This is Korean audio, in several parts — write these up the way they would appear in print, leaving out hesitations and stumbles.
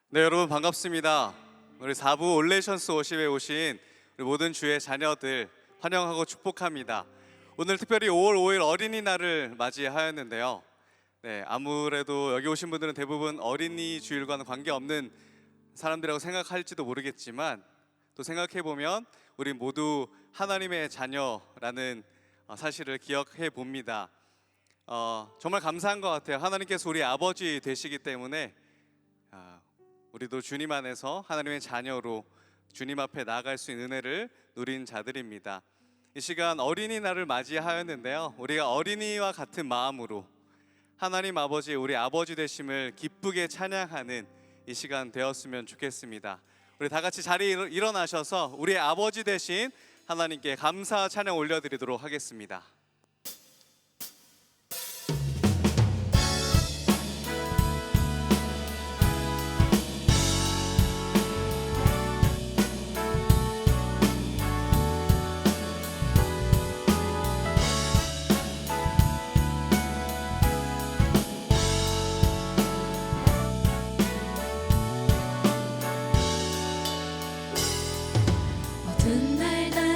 네, 여러분 반갑습니다. 우리 4부 올레이션스 워십에 오신 우리 모든 주의 자녀들 환영하고 축복합니다. 오늘 특별히 5월 5일 어린이날을 맞이하였는데요. 네, 아무래도 여기 오신 분들은 대부분 어린이 주일과는 관계없는 사람들이라고 생각할지도 모르겠지만, 또 생각해보면 우리 모두 하나님의 자녀라는 사실을 기억해 봅니다. 정말 감사한 것 같아요. 하나님께서 우리 아버지 되시기 때문에 우리도 주님 안에서 하나님의 자녀로 주님 앞에 나아갈 수 있는 은혜를 누린 자들입니다. 이 시간 어린이날을 맞이하였는데요, 우리가 어린이와 같은 마음으로 하나님 아버지, 우리 아버지 되심을 기쁘게 찬양하는 이 시간 되었으면 좋겠습니다. 우리 다 같이 자리에 일어나셔서 우리 아버지 되신 하나님께 감사 찬양 올려드리도록 하겠습니다.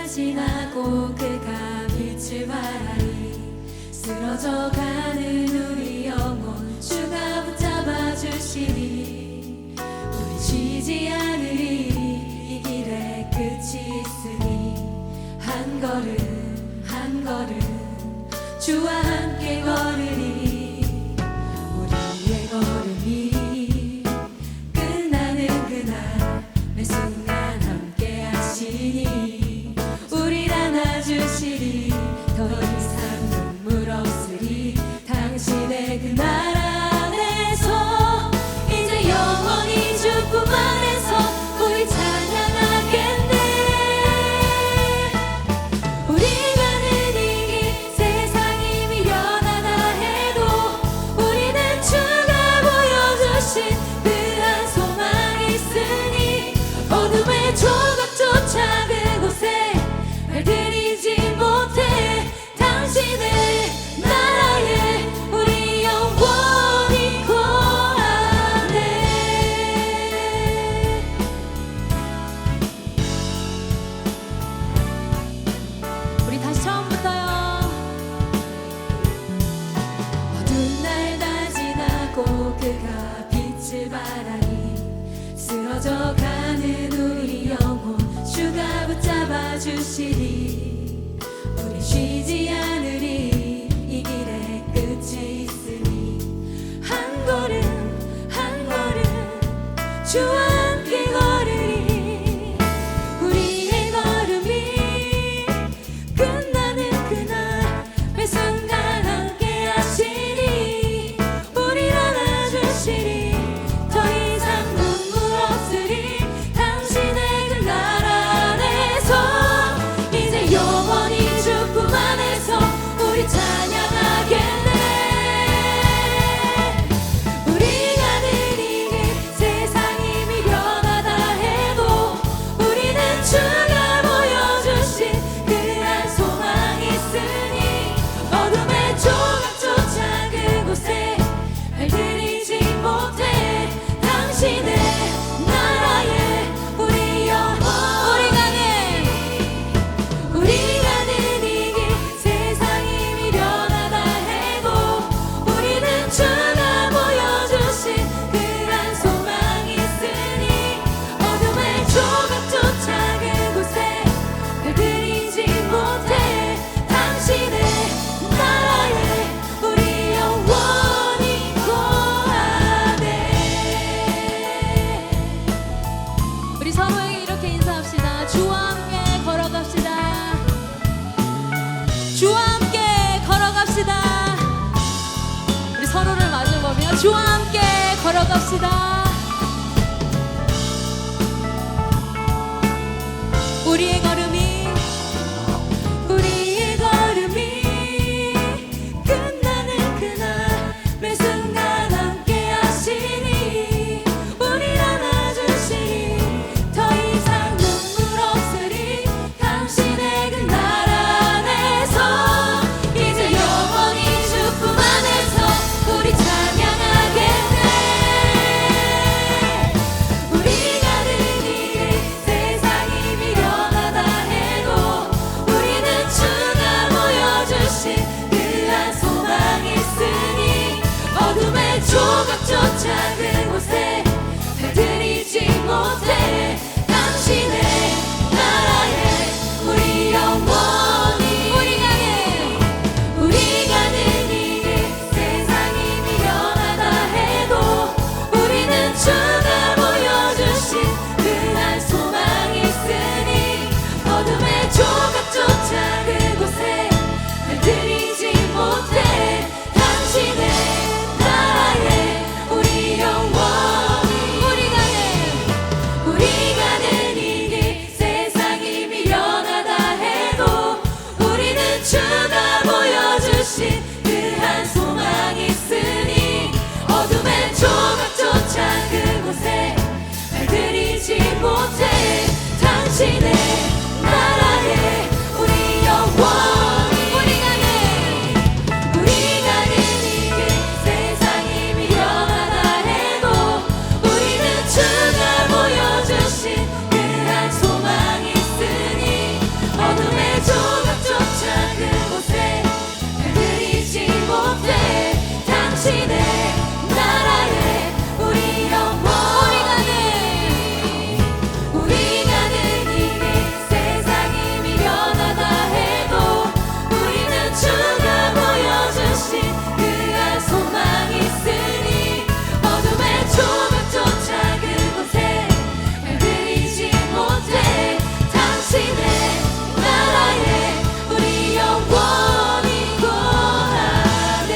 지나고 그가 빛을 발하니 쓰러져가는 우리 영혼 주가 붙잡아 주시니 우리 쉬지 않으리 이 길에 끝이 있으니 한 걸음 한 걸음 주와 함께 걸으니 우리의 걸음이 끝나는 그날 매 순간 함께 하시니 주시리 더 이상 눈물 없으리 당신의 그 날 안에서 이제 영원히 주품 안에서 우리 찬양하겠네. 우리가 느리게 세상이 미련하다 해도 우리는 주가 보여주신 그한 소망이 있으니 어둠의 조각조차 그곳에 발들이지 못해 당신의 나라에 우리 영원히 거하네. 우리 다시 처음부터요. 어두운 날 다 지나고 그가 빛을 발하니 쓰러져가는 우리 영혼 주가 붙잡아 주시리 우리 쉬지 않으리 이 길에 끝이 있으니 한 걸음 한 걸음 주와 함께 걸으리 우리의 걸음이 끝나는 그날 매 순간 함께 하시니 우리를 안아주시리 더 이상 눈물 없으리 당신의 그 날 안에서 이제 영원히 주품 안에서 우리 찬양하겠네. 우리가 느리게 세상이 미련하다 해도 우리는 주가 보여주신 그한 소망이 있으니 어둠의 조각조차 그곳에 발들이지 못해 당신의 나라에 우리 영원히 가네. 우리가 느리게 세상이 미련하다 해도 우리는 주가 보여주신 그한 소망이 있으니 어둠의 조각조차 그곳에 발들이지 못해 당신의 나라에 우리 영원히 거하네. 우리 서로에게 이렇게 인사합시다. 주와 함께 걸어갑시다. 주와 함께 걸어갑시다. 우리 서로를 마주보며 주와 함께 걸어갑시다. 우리의 걸음이 우리의 걸음이 끝나는 그날 매 순간 함께 하시니 우리를 안아주시니 더 이상 눈물 없으리 당신의 그 날 안에서 이제 영원히 주품 안에서 우리 찬양하겠네. 당신의 나라에 우리 영원 우리 가는 이 길 세상이 미련하다 해도 우리는 주가 보여주신 그 알 소망이 있으니 어둠의 조명조차 그곳에 들이지 못해 당신의 나라에 우리 영원히 거하네.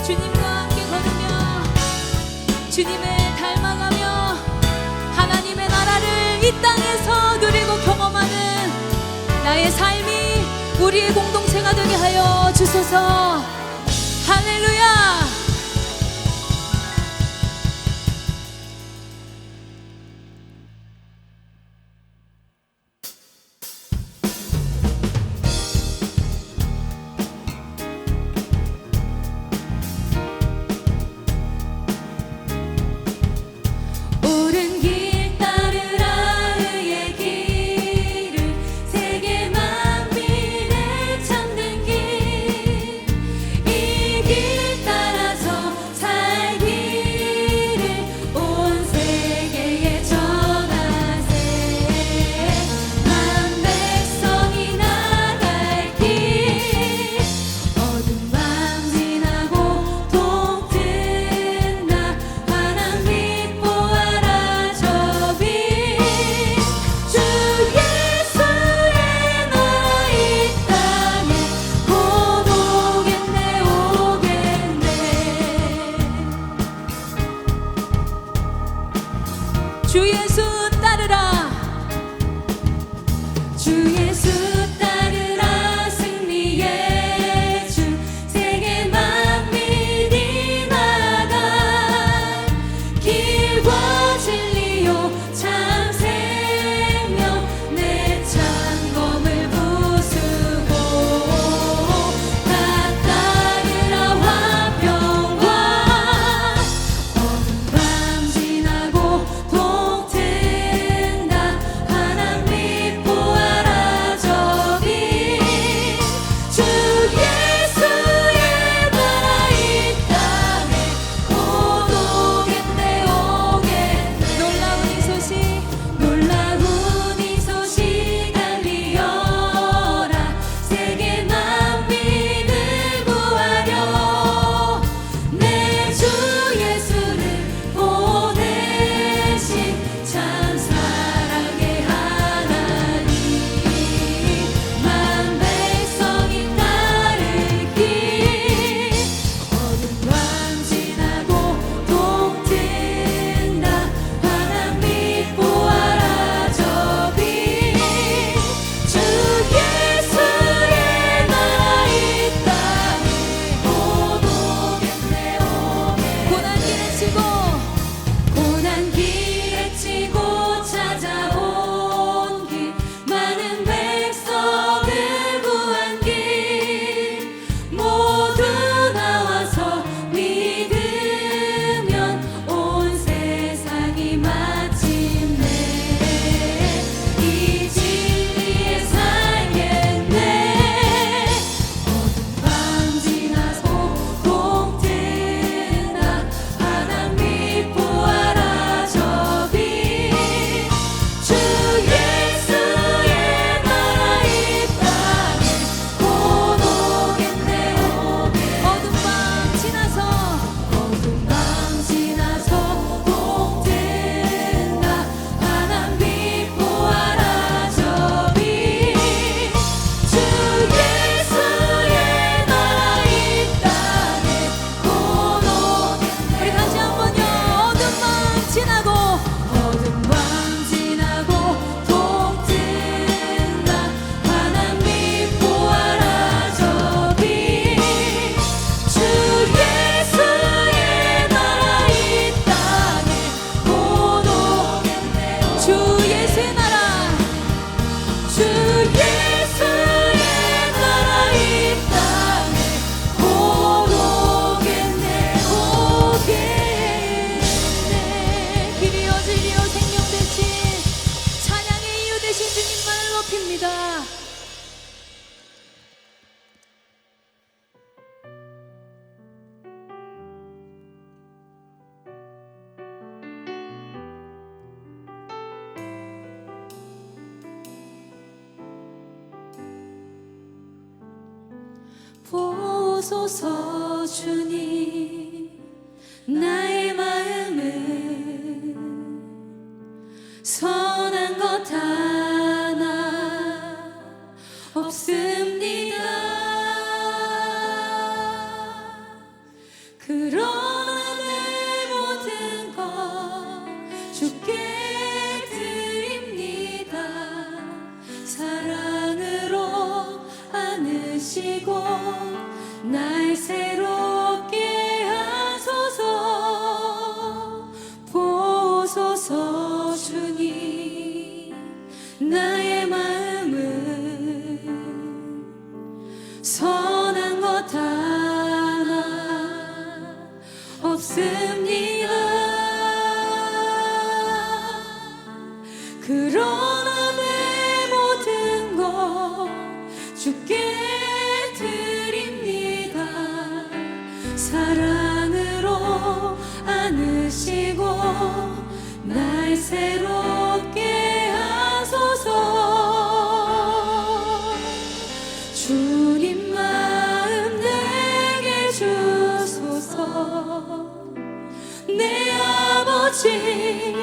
주님과 함께 걸으며 주님을 닮아가며 하나님의 나라를 이 땅에서 누리고 경험하는 나의 삶이 우리의 공동체가 되게 하여 주소서. 할렐루야. 옳은 길 따르라 의의 길을 세계 만민의 참된 길 이 길 따라서 살기를 온 세계에 전하세. 만 백성이 나갈 길 어두운 밤 지나고 동튼다 환한 빛 보아라 저 빛 주 예수의 나라 이 땅에 곧 오겠네 오겠네. 주 예수 따르라 주 예수 따르라 승리의 주 세계 만민이 나아갈 길과 진리요 참 생명 내 창검을 부수고 다 따르라 화평과 어두운 밤 지나고 동튼다 환한 빛 보아라 저 빛 주 예수의 나라 이 땅에 곧 오겠네 오겠네. 놀라운 이 소식 알리어라 세계 만민을 구하려 내 주 예수를 보내신 참 사랑의 하나님 만 백성이 따를 길 어두운 밤 지나고 동튼다 환한 빛 보아라 저 빛 주 예수의 나라 이 땅에 곧 오겠네 오겠네. 고난 길에 치고 찾아온 길 많은 백성을 구한 길 모두 나와서 믿으면 온 세상이 마침내 이 진리에 살겠네. 어두운 밤 지나고 동튼다 환한 빛 보아라 저 보소서 주님 나의 마음은 선한 것 하나 없습니다. 그러나 내 모든 것 주께 드립니다. 사랑으로 안으시고 날 새롭게 하소서. 보소서 주님 나의 마음은 선한 것 하나 없습니다. 그러나 내 모든 것 주께 드립니다. 사랑으로 안으시고 날 새롭게 하소서. 주님 마음 내게 주소서. 내 아버지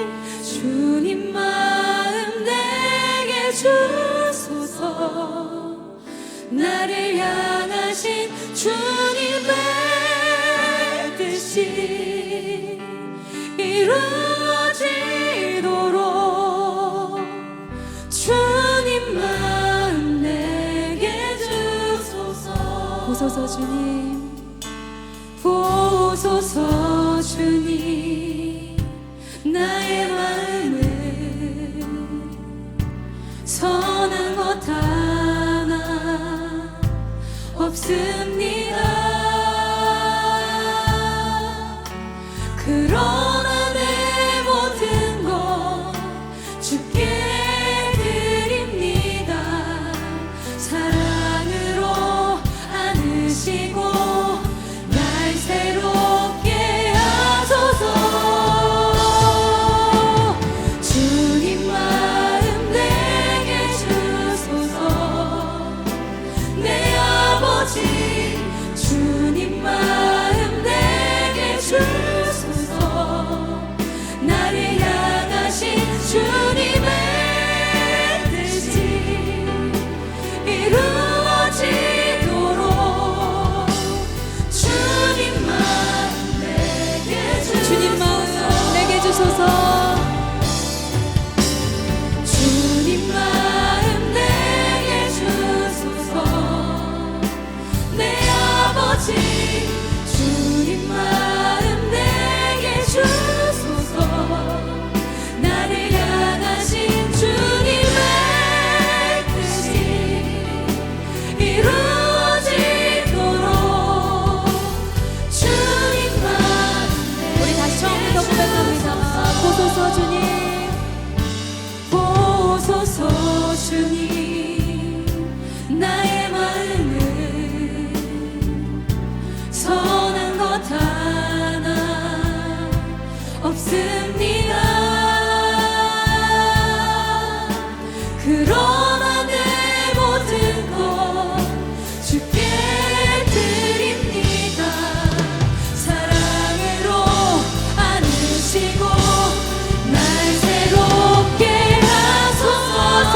주님 마음 내게 주소서. 나를 향하신 주님의 뜻이 이루어지도록 주님 마음 내게 주소서. 보소서 주님 보소서 주님 나의 마음은 선한 것 하나 없습니다. 그러나 내 모든 것 주께 드립니다. 사랑으로 안으시고 날 새롭게 하소서. 주님 마음 내게 주소서. 내 아버지 주님 마음 내게 주소서. 나를 향하신 주님의 뜻이 이루어지도록 주님 마음 내게 주소서. 주님 마음 내게 주소서. 주님 마음 내게 주소서. 내 아버지 주님 마음 내게 주소서. 나를 향하신 주님의 뜻이 이루어지도록 주님 마음 우리 다시 처음부터 고백합니다. 보소서 주님 보소서 주님 나의 마음은 선한 것 하나 없습니다. 그러나 내 모든 것 주께 드립니다. 사랑으로 안으시고 날 새롭게 하소서.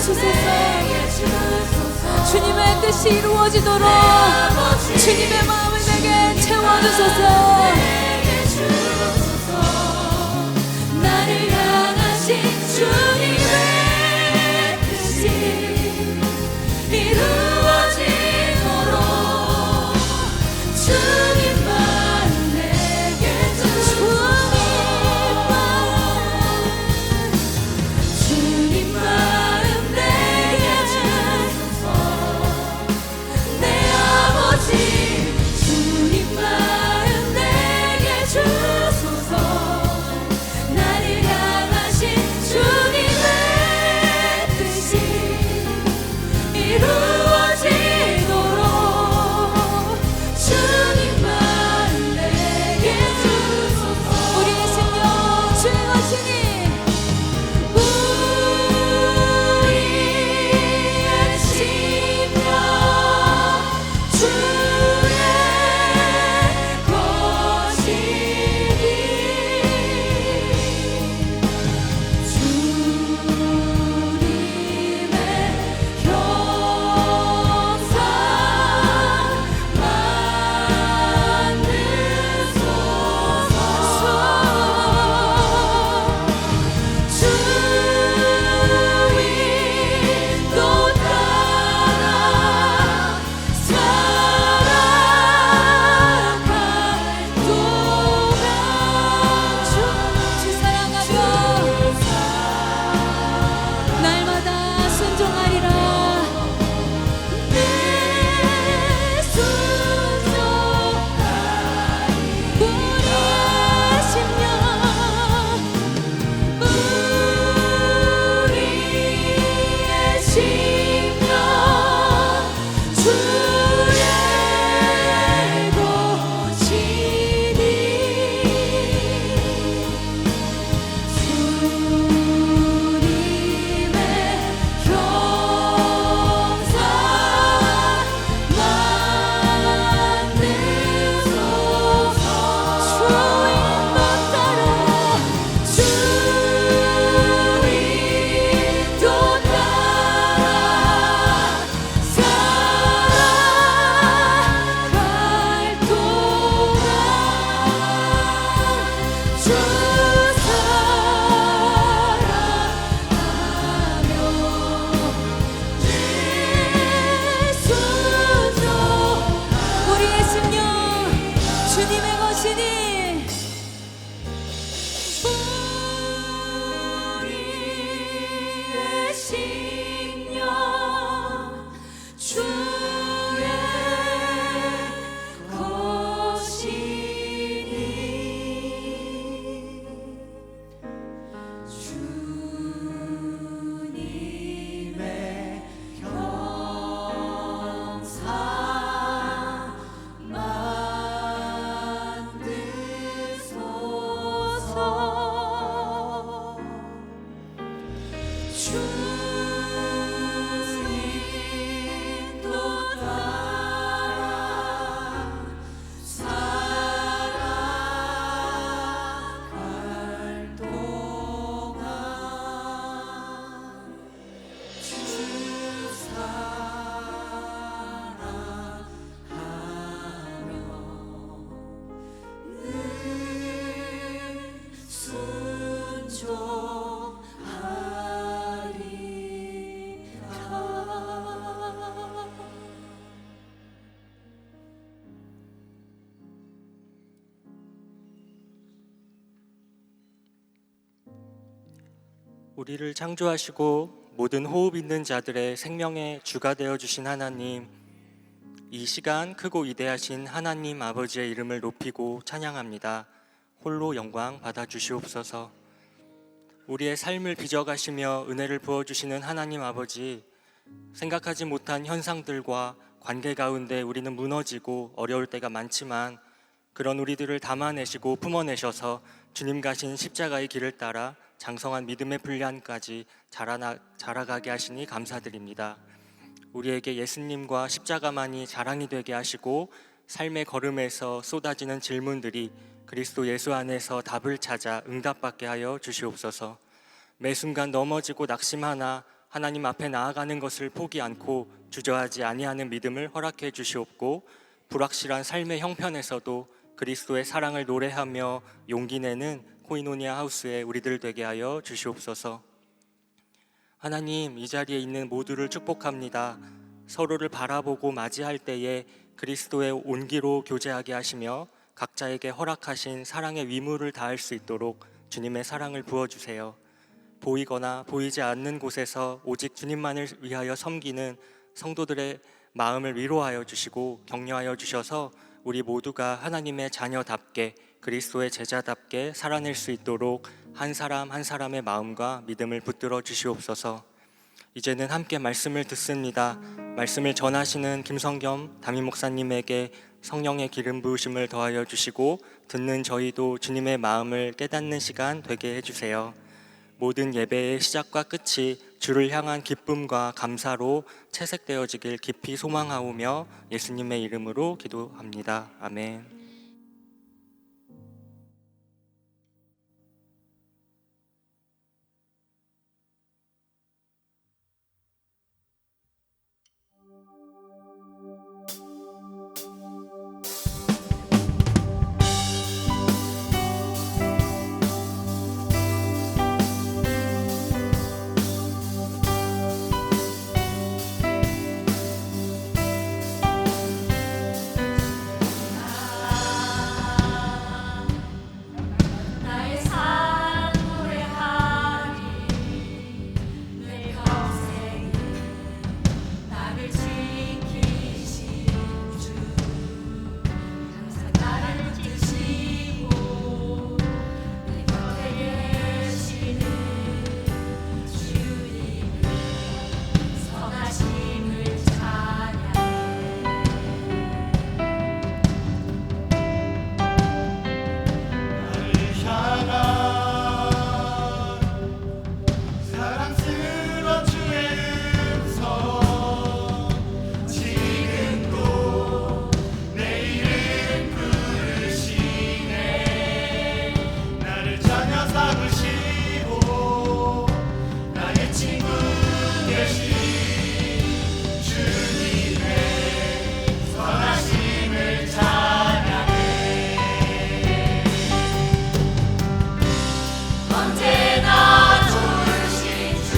주소서. 주님의 뜻이 이루어지도록 주님의 마음을 내게 채워주소서. 나를 향하신 주님의 뜻이 이루어지도록 주님만 내게 주님 마음 내게 주소서. 내 아버지 주님 마음 내게 주소서. 나를 향하신 주님의 뜻이 이루어지도록 주님만 내게 주소서. 우리의 생명 주의 것이니 우리의 심령 주의 것이니 주님의 형상 만드소서. 주 인도 따라 살아갈 동안 주 사랑하며 날마다 순종하리라. 내 순종하리. 우리의 심령 우리의 심령 주의 것이니 주님의 형상 만드소서. 주인도 따라 주인도 따라 살아갈 동안 주 사랑하며 내 순종. 우리의 심령 주님의 것이니 우리의 심령 주의 것이니 주님의 형상 만드소서. 주인도 따라 살아갈 동안 주 사랑하며 늘 순종하리라. 우리를 창조하시고 모든 호흡 있는 자들의 생명의 주가 되어 주신 하나님, 이 시간 크고 위대하신 하나님 아버지의 이름을 높이고 찬양합니다. 홀로 영광 받아 주시옵소서. 우리의 삶을 빚어가시며 은혜를 부어 주시는 하나님 아버지, 생각하지 못한 현상들과 관계 가운데 우리는 무너지고 어려울 때가 많지만 그런 우리들을 담아내시고 품어내셔서 주님 가신 십자가의 길을 따라 장성한 믿음의 분량까지 자라가게 하시니 감사드립니다. 우리에게 예수님과 십자가만이 자랑이 되게 하시고 삶의 걸음에서 쏟아지는 질문들이 그리스도 예수 안에서 답을 찾아 응답받게 하여 주시옵소서. 매 순간 넘어지고 낙심하나 하나님 앞에 나아가는 것을 포기 않고 주저하지 아니하는 믿음을 허락해 주시옵고, 불확실한 삶의 형편에서도 그리스도의 사랑을 노래하며 용기 내는 코이노니아 하우스의 우리들 되게 하여 주시옵소서. 하나님, 이 자리에 있는 모두를 축복합니다. 서로를 바라보고 맞이할 때에 그리스도의 온기로 교제하게 하시며 각자에게 허락하신 사랑의 위무를 다할 수 있도록 주님의 사랑을 부어주세요. 보이거나 보이지 않는 곳에서 오직 주님만을 위하여 섬기는 성도들의 마음을 위로하여 주시고 격려하여 주셔서 우리 모두가 하나님의 자녀답게 그리스도의 제자답게 살아낼 수 있도록 한 사람 한 사람의 마음과 믿음을 붙들어 주시옵소서. 이제는 함께 말씀을 듣습니다. 말씀을 전하시는 김성겸 담임 목사님에게 성령의 기름 부으심을 더하여 주시고 듣는 저희도 주님의 마음을 깨닫는 시간 되게 해주세요. 모든 예배의 시작과 끝이 주를 향한 기쁨과 감사로 채색되어지길 깊이 소망하오며 예수님의 이름으로 기도합니다. 아멘. 나의 삶 노래하리 내 평생에 나를 지키신 주 항상 나를 붙드시고 내 곁에 계시는 주님의 선하심을 찬양해 사랑스러운 주의 음성 지금도 내 이름 부르시네. 나를 자녀 삼으시고 나의 친구 되신 주님의 선하심을 찬양해. 언제나 좋으신 주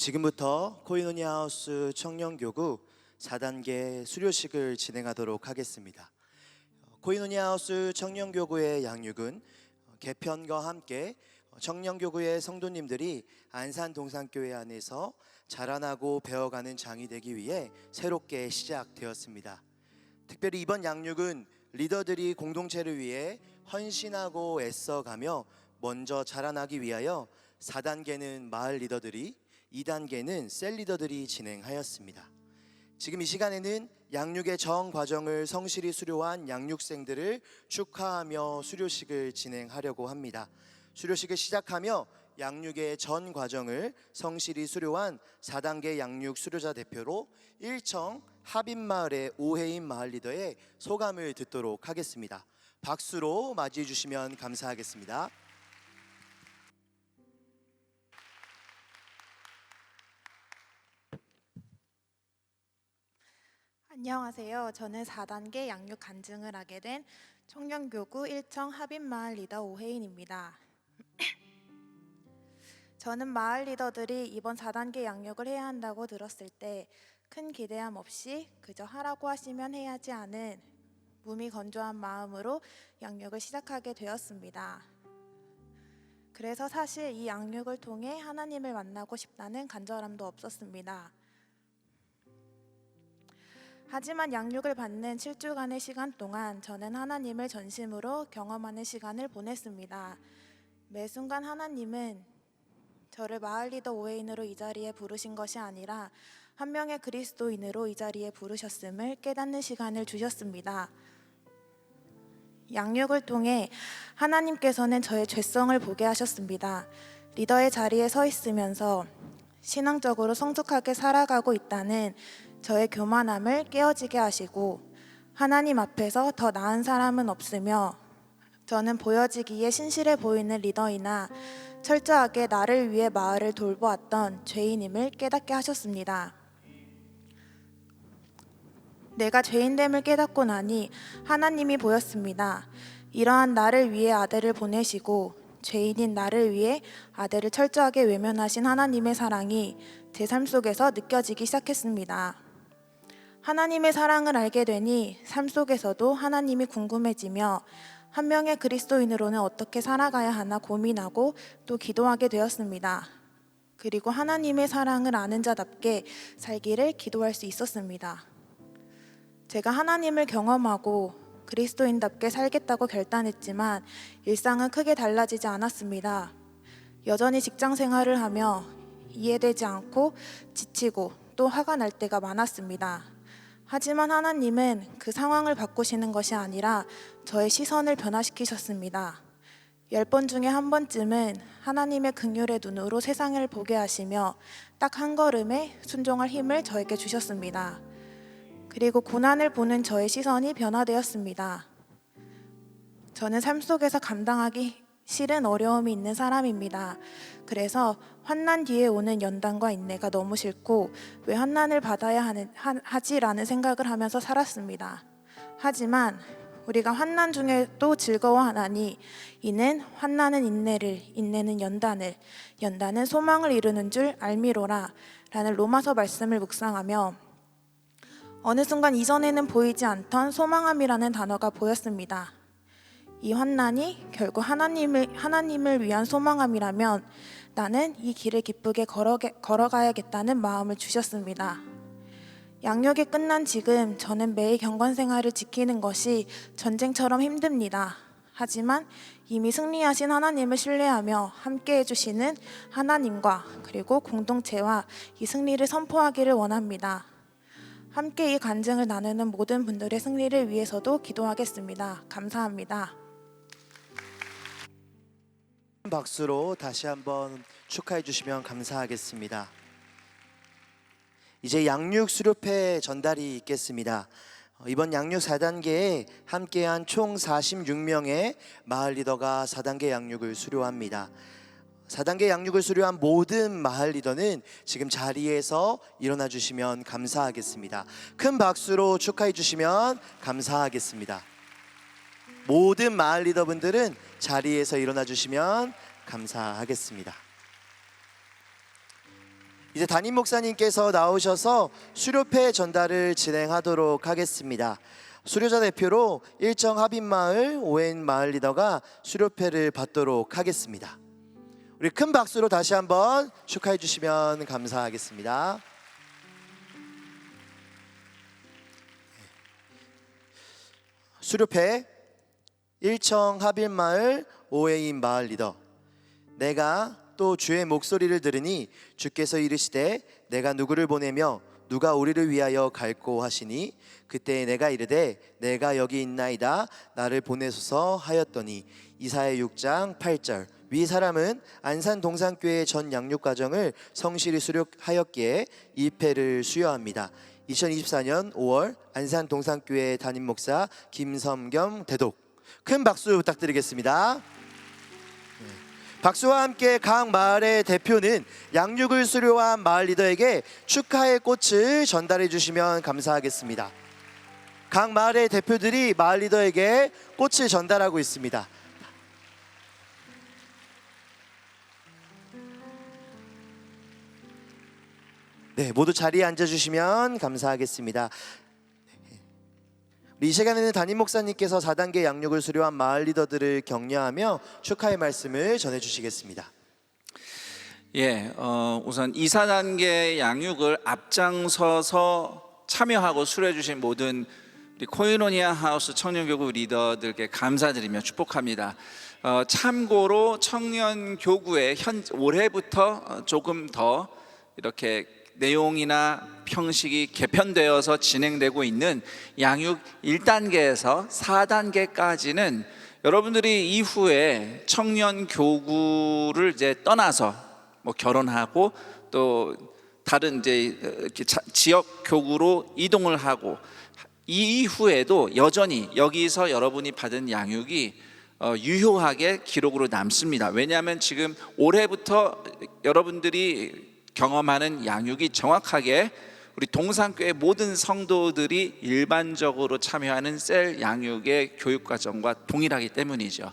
지금부터 코이노니 하우스 청년교구 4단계 수료식을 진행하도록 하겠습니다. 코이노니 하우스 청년교구의 양육은 개편과 함께 청년교구의 성도님들이 안산동산교회 안에서 자라나고 배워가는 장이 되기 위해 새롭게 시작되었습니다. 특별히 이번 양육은 리더들이 공동체를 위해 헌신하고 애써가며 먼저 자라나기 위하여 4단계는 마을 리더들이, 2단계는 셀 리더들이 진행하였습니다. 지금 이 시간에는 양육의 정 과정을 성실히 수료한 양육생들을 축하하며 수료식을 진행하려고 합니다. 수료식을 시작하며 양육의 전 과정을 성실히 수료한 4단계 양육 수료자 대표로 일청 하빈마을의 오혜인 마을 리더의 소감을 듣도록 하겠습니다. 박수로 맞이해 주시면 감사하겠습니다. 안녕하세요. 저는 4단계 양육 간증을 하게 된 청년교구 일청 하빈마을 리더 오혜인입니다. 저는 마을 리더들이 이번 4단계 양육을 해야 한다고 들었을 때 큰 기대함 없이 그저 하라고 하시면 해야지 하는 몸이 건조한 마음으로 양육을 시작하게 되었습니다. 그래서 사실 이 양육을 통해 하나님을 만나고 싶다는 간절함도 없었습니다. 하지만 양육을 받는 7주간의 시간 동안 저는 하나님을 전심으로 경험하는 시간을 보냈습니다. 매 순간 하나님은 저를 마을 리더 오혜인으로 이 자리에 부르신 것이 아니라 한 명의 그리스도인으로 이 자리에 부르셨음을 깨닫는 시간을 주셨습니다. 양육을 통해 하나님께서는 저의 죄성을 보게 하셨습니다. 리더의 자리에 서 있으면서 신앙적으로 성숙하게 살아가고 있다는 저의 교만함을 깨어지게 하시고 하나님 앞에서 더 나은 사람은 없으며 저는 보여지기에 신실해 보이는 리더이나 철저하게 나를 위해 마을을 돌보았던 죄인임을 깨닫게 하셨습니다. 내가 죄인됨을 깨닫고 나니 하나님이 보였습니다. 이러한 나를 위해 아들을 보내시고 죄인인 나를 위해 아들을 철저하게 외면하신 하나님의 사랑이 제 삶 속에서 느껴지기 시작했습니다. 하나님의 사랑을 알게 되니 삶 속에서도 하나님이 궁금해지며 한 명의 그리스도인으로는 어떻게 살아가야 하나 고민하고 또 기도하게 되었습니다. 그리고 하나님의 사랑을 아는 자답게 살기를 기도할 수 있었습니다. 제가 하나님을 경험하고 그리스도인답게 살겠다고 결단했지만 일상은 크게 달라지지 않았습니다. 여전히 직장 생활을 하며 이해되지 않고 지치고 또 화가 날 때가 많았습니다. 하지만 하나님은 그 상황을 바꾸시는 것이 아니라 저의 시선을 변화시키셨습니다. 10번 중에 한 번쯤은 하나님의 긍휼의 눈으로 세상을 보게 하시며 딱 한 걸음에 순종할 힘을 저에게 주셨습니다. 그리고 고난을 보는 저의 시선이 변화되었습니다. 저는 삶 속에서 감당하기 싫은 어려움이 있는 사람입니다. 그래서 환난 뒤에 오는 연단과 인내가 너무 싫고 왜 환난을 받아야 하지라는 생각을 하면서 살았습니다. 하지만 우리가 환난 중에도 즐거워하나니 이는 환난은 인내를, 인내는 연단을, 연단은 소망을 이루는 줄 알미로라 라는 로마서 말씀을 묵상하며 어느 순간 이전에는 보이지 않던 소망함이라는 단어가 보였습니다. 이 환난이 결국 하나님을 위한 소망함이라면 나는 이 길을 기쁘게 걸어가야겠다는 마음을 주셨습니다. 양육이 끝난 지금 저는 매일 경건 생활을 지키는 것이 전쟁처럼 힘듭니다. 하지만 이미 승리하신 하나님을 신뢰하며 함께 해주시는 하나님과 그리고 공동체와 이 승리를 선포하기를 원합니다. 함께 이 간증을 나누는 모든 분들의 승리를 위해서도 기도하겠습니다. 감사합니다. 박수로 다시 한번 축하해 주시면 감사하겠습니다. 이제 양육 수료패 전달이 있겠습니다. 이번 양육 4단계에 함께한 총 46명의 마을 리더가 4단계 양육을 수료합니다. 4단계 양육을 수료한 모든 마을 리더는 지금 자리에서 일어나 주시면 감사하겠습니다. 큰 박수로 축하해 주시면 감사하겠습니다. 모든 마을 리더분들은 자리에서 일어나 주시면 감사하겠습니다. 이제 담임 목사님께서 나오셔서 수료패 전달을 진행하도록 하겠습니다. 수료자 대표로 일정 합인마을 오해인 마을 리더가 수료패를 받도록 하겠습니다. 우리 큰 박수로 다시 한번 축하해 주시면 감사하겠습니다. 수료패 일청 합일마을 오해인 마을 리더. 내가 또 주의 목소리를 들으니 주께서 이르시되 내가 누구를 보내며 누가 우리를 위하여 갈꼬 하시니 그때 내가 이르되 내가 여기 있나이다 나를 보내소서 하였더니 이사야 6장 8절. 위 사람은 안산 동산교회 전 양육 과정을 성실히 수료하였기에 일패를 수여합니다. 2024년 5월 안산 동산교회 담임 목사 김섬겸 대독. 큰 박수 부탁드리겠습니다. 박수와 함께 각 마을의 대표는 양육을 수료한 마을 리더에게 축하의 꽃을 전달해 주시면 감사하겠습니다. 각 마을의 대표들이 마을 리더에게 꽃을 전달하고 있습니다. 네, 모두 자리에 앉아주시면 감사하겠습니다. 이 시간에는 담임 목사님께서 4단계 양육을 수료한 마을 리더들을 격려하며 축하의 말씀을 전해주시겠습니다. 우선 2, 4단계 양육을 앞장서서 참여하고 수료해 주신 모든 우리 코이노니아 하우스 청년교구 리더들께 감사드리며 축복합니다. 참고로 청년교구에 올해부터 조금 더 이렇게 내용이나 형식이 개편되어서 진행되고 있는 양육 1단계에서 4단계까지는 여러분들이 이후에 청년 교구를 이제 떠나서 뭐 결혼하고 또 다른 이제 이렇게 지역 교구로 이동을 하고 이 이후에도 여전히 여기서 여러분이 받은 양육이 유효하게 기록으로 남습니다. 왜냐하면 지금 올해부터 여러분들이 경험하는 양육이 정확하게 우리 동산교회 모든 성도들이 일반적으로 참여하는 셀 양육의 교육 과정과 동일하기 때문이죠.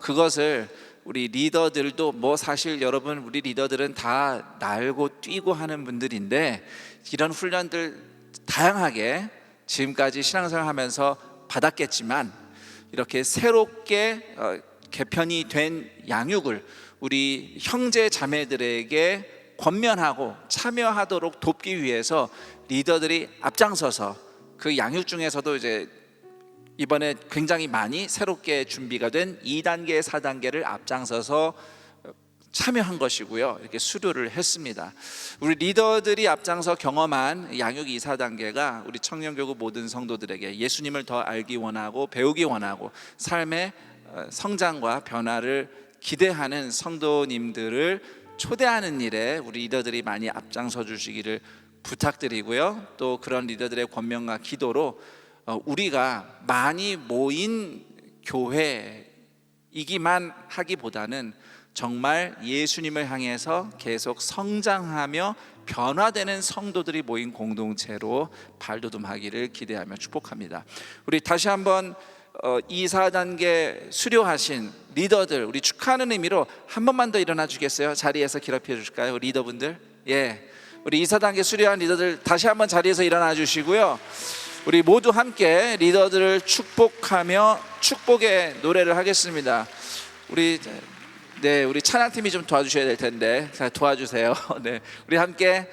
그것을 우리 리더들도 뭐 사실 여러분 우리 리더들은 다 날고 뛰고 하는 분들인데 이런 훈련들 다양하게 지금까지 신앙생활 하면서 받았겠지만 이렇게 새롭게 개편이 된 양육을 우리 형제 자매들에게 권면하고 참여하도록 돕기 위해서 리더들이 앞장서서 그 양육 중에서도 이제 이번에 굉장히 많이 새롭게 준비가 된 2단계, 4단계를 앞장서서 참여한 것이고요. 이렇게 수료를 했습니다. 우리 리더들이 앞장서 경험한 양육 2, 4단계가 우리 청년교구 모든 성도들에게 예수님을 더 알기 원하고 배우기 원하고 삶의 성장과 변화를 기대하는 성도님들을 초대하는 일에 우리 리더들이 많이 앞장서 주시기를 부탁드리고요. 또 그런 리더들의 권면과 기도로 우리가 많이 모인 교회이기만 하기보다는 정말 예수님을 향해서 계속 성장하며 변화되는 성도들이 모인 공동체로 발돋움하기를 기대하며 축복합니다. 우리 다시 한번 2, 4단계 수료하신 리더들 우리 축하하는 의미로 한 번만 더 일어나 주겠어요? 자리에서 기럽해 주실까요? 리더분들? 우리 2, 4단계 수료한 리더들 다시 한번 자리에서 일어나 주시고요. 우리 모두 함께 리더들을 축복하며 축복의 노래를 하겠습니다. 우리 찬양팀이 좀 도와주셔야 될 텐데 잘 도와주세요. 우리 함께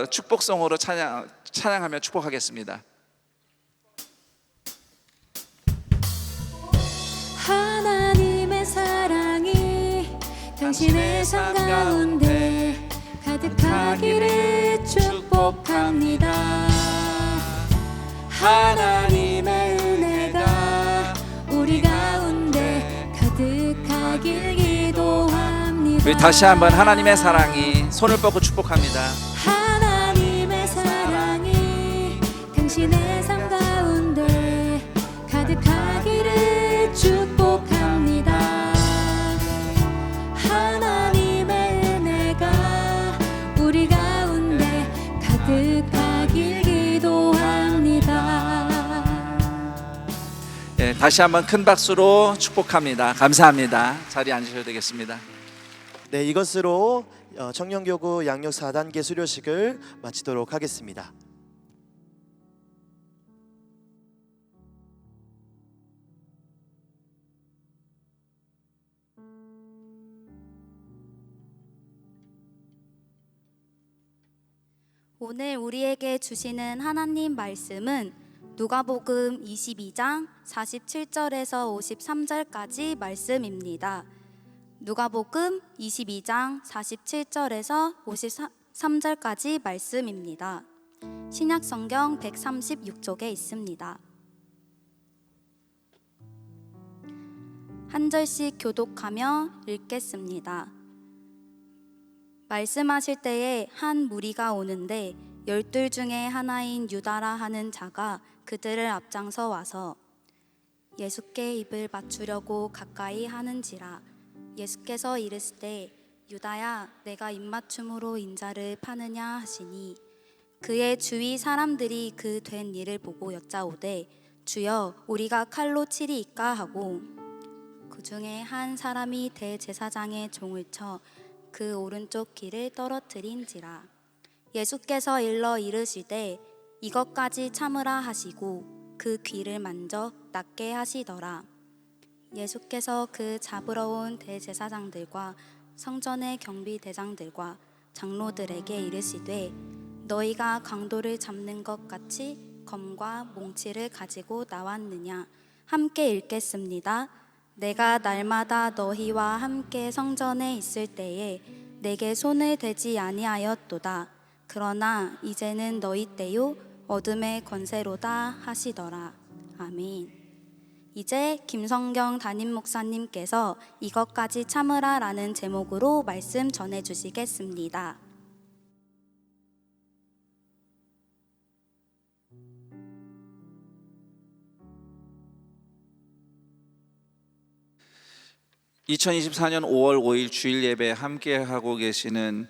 축복송으로 찬양하며 축복하겠습니다. 하나님의 사랑이 당신의 삶 가운데 가득하기를 축복합니다. 하나님의 은혜가 우리 가운데 가득하길 기도합니다. 우리 다시 한번 하나님의 사랑이 손을 뻗고 축복합니다. 하나님의 사랑이 당신의 삶 가운데 가득하기를 축복합니다. 하나님의 은혜가 우리 가운데 가득하길 기도합니다. 다시 한번 큰 박수로 축복합니다. 감사합니다. 자리에 앉으셔도 되겠습니다. 네, 이것으로 청년교구 양육 4단계 수료식을 마치도록 하겠습니다. 오늘 우리에게 주시는 하나님 말씀은 누가복음 22장 47절에서 53절까지 말씀입니다. 누가복음 22장 47절에서 53절까지 말씀입니다. 신약성경 136쪽에 있습니다. 한 절씩 교독하며 읽겠습니다. 말씀하실 때에 한 무리가 오는데 12 중에 하나인 유다라 하는 자가 그들을 앞장서 와서 예수께 입을 맞추려고 가까이 하는지라. 예수께서 이르시되 유다야 내가 입맞춤으로 인자를 파느냐 하시니 그의 주위 사람들이 그 된 일을 보고 여짜오되 주여 우리가 칼로 치리이까 하고 그 중에 한 사람이 대제사장의 종을 쳐 그 오른쪽 귀를 떨어뜨린지라. 예수께서 일러 이르시되 이것까지 참으라 하시고 그 귀를 만져 낫게 하시더라. 예수께서 그 잡으러 온 대제사장들과 성전의 경비대장들과 장로들에게 이르시되 너희가 강도를 잡는 것 같이 검과 몽치를 가지고 나왔느냐. 함께 읽겠습니다. 내가 날마다 너희와 함께 성전에 있을 때에 내게 손을 대지 아니하였도다. 그러나 이제는 너희 때요 어둠의 권세로다 하시더라. 아멘. 이제 김성경 담임 목사님께서 이것까지 참으라 라는 제목으로 말씀 전해 주시겠습니다. (2024년 5월 5일) 주일 예배 함께 하고 계시는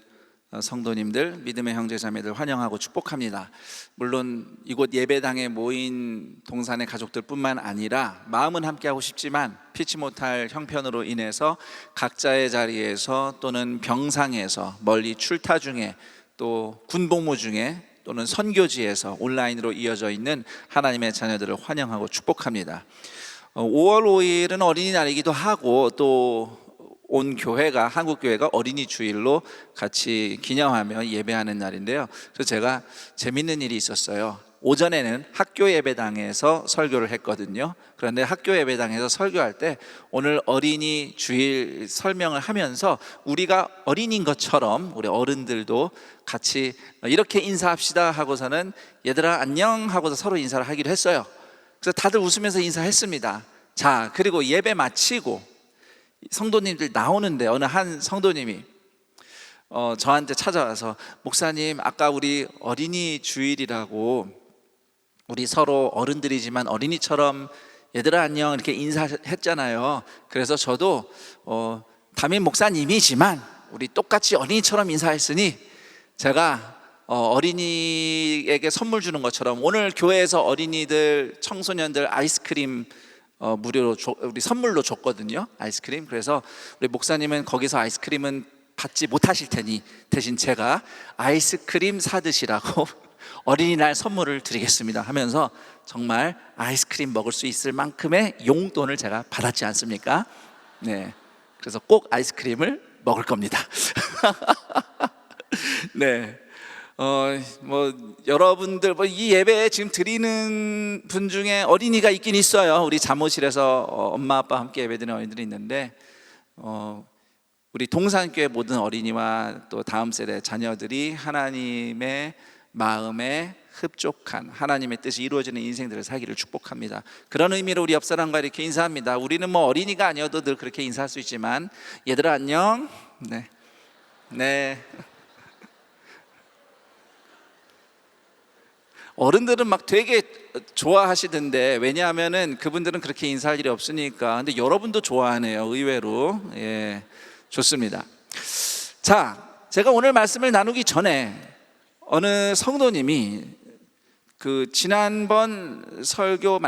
성도님들, 믿음의 형제 자매들 환영하고 축복합니다. 물론 이곳 예배당에 모인 동산의 가족들뿐만 아니라 마음은 함께하고 싶지만 피치 못할 형편으로 인해서 각자의 자리에서 또는 병상에서 멀리 출타 중에 또 군복무 중에 또는 선교지에서 온라인으로 이어져 있는 하나님의 자녀들을 환영하고 축복합니다. 5월 5일은 어린이날이기도 하고 또 온 교회가, 한국 교회가 어린이 주일로 같이 기념하며 예배하는 날인데요. 그래서 제가 재밌는 일이 있었어요. 오전에는 학교 예배당에서 설교를 했거든요. 그런데 학교 예배당에서 설교할 때 오늘 어린이 주일 설명을 하면서 우리가 어린이인 것처럼 우리 어른들도 같이 이렇게 인사합시다 하고서는 얘들아 안녕 하고서 서로 인사를 하기로 했어요. 그래서 다들 웃으면서 인사했습니다. 자, 그리고 예배 마치고 성도님들 나오는데 어느 한 성도님이 저한테 찾아와서 목사님 아까 우리 어린이 주일이라고 우리 서로 어른들이지만 어린이처럼 얘들아 안녕 이렇게 인사했잖아요. 그래서 저도 담임 목사님이지만 우리 똑같이 어린이처럼 인사했으니 제가 어린이에게 선물 주는 것처럼 오늘 교회에서 어린이들 청소년들 아이스크림 무료로 우리 선물로 줬거든요. 아이스크림. 그래서 우리 목사님은 거기서 아이스크림은 받지 못하실 테니 대신 제가 아이스크림 사드시라고 어린이날 선물을 드리겠습니다 하면서 정말 아이스크림 먹을 수 있을 만큼의 용돈을 제가 받았지 않습니까? 네. 그래서 꼭 아이스크림을 먹을 겁니다. 네. 여러분들 이 예배에 지금 드리는 분 중에 어린이가 있긴 있어요. 우리 사무실에서 엄마 아빠 함께 예배드리는 어린이들이 있는데 우리 동산교회 모든 어린이와 또 다음 세대 자녀들이 하나님의 마음에 흡족한 하나님의 뜻이 이루어지는 인생들을 살기를 축복합니다. 그런 의미로 우리 옆 사람과 이렇게 인사합니다. 우리는 뭐 어린이가 아니어도 늘 그렇게 인사할 수 있지만 얘들아 안녕. 네. 어른들은 막 되게 좋아하시던데 왜냐하면은 그분들은 그렇게 인사할 일이 없으니까. 근데 여러분도 좋아하네요. 의외로. 예, 좋습니다. 자, 제가 오늘 말씀을 나누기 전에 어느 성도님이 그 지난번 설교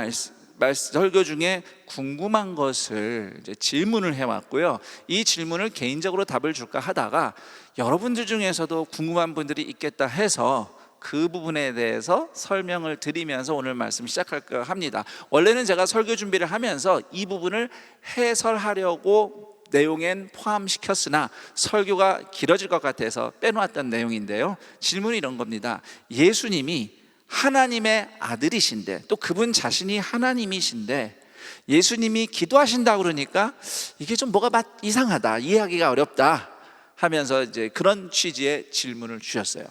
설교 중에 궁금한 것을 이제 질문을 해왔고요. 이 질문을 개인적으로 답을 줄까 하다가 여러분들 중에서도 궁금한 분들이 있겠다 해서 그 부분에 대해서 설명을 드리면서 오늘 말씀 시작할까 합니다. 원래는 제가 설교 준비를 하면서 이 부분을 해설하려고 내용엔 포함시켰으나 설교가 길어질 것 같아서 빼놓았던 내용인데요. 질문이 이런 겁니다. 예수님이 하나님의 아들이신데, 또 그분 자신이 하나님이신데 예수님이 기도하신다고 그러니까 이게 좀 뭐가 이상하다, 이해하기가 어렵다 하면서 이제 그런 취지의 질문을 주셨어요.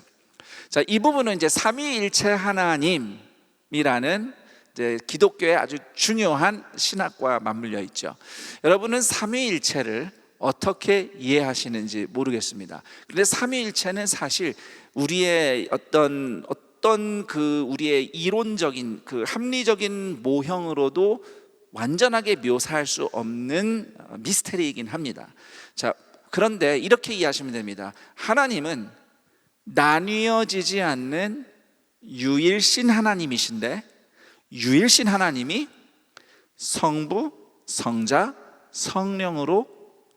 자, 이 부분은 이제 삼위일체 하나님이라는 이제 기독교의 아주 중요한 신학과 맞물려 있죠. 여러분은 삼위일체를 어떻게 이해하시는지 모르겠습니다. 그런데 삼위일체는 사실 우리의 어떤 그 우리의 이론적인 그 합리적인 모형으로도 완전하게 묘사할 수 없는 미스테리이긴 합니다. 자, 그런데 이렇게 이해하시면 됩니다. 하나님은 나뉘어지지 않는 유일신 하나님이신데, 유일신 하나님이 성부, 성자, 성령으로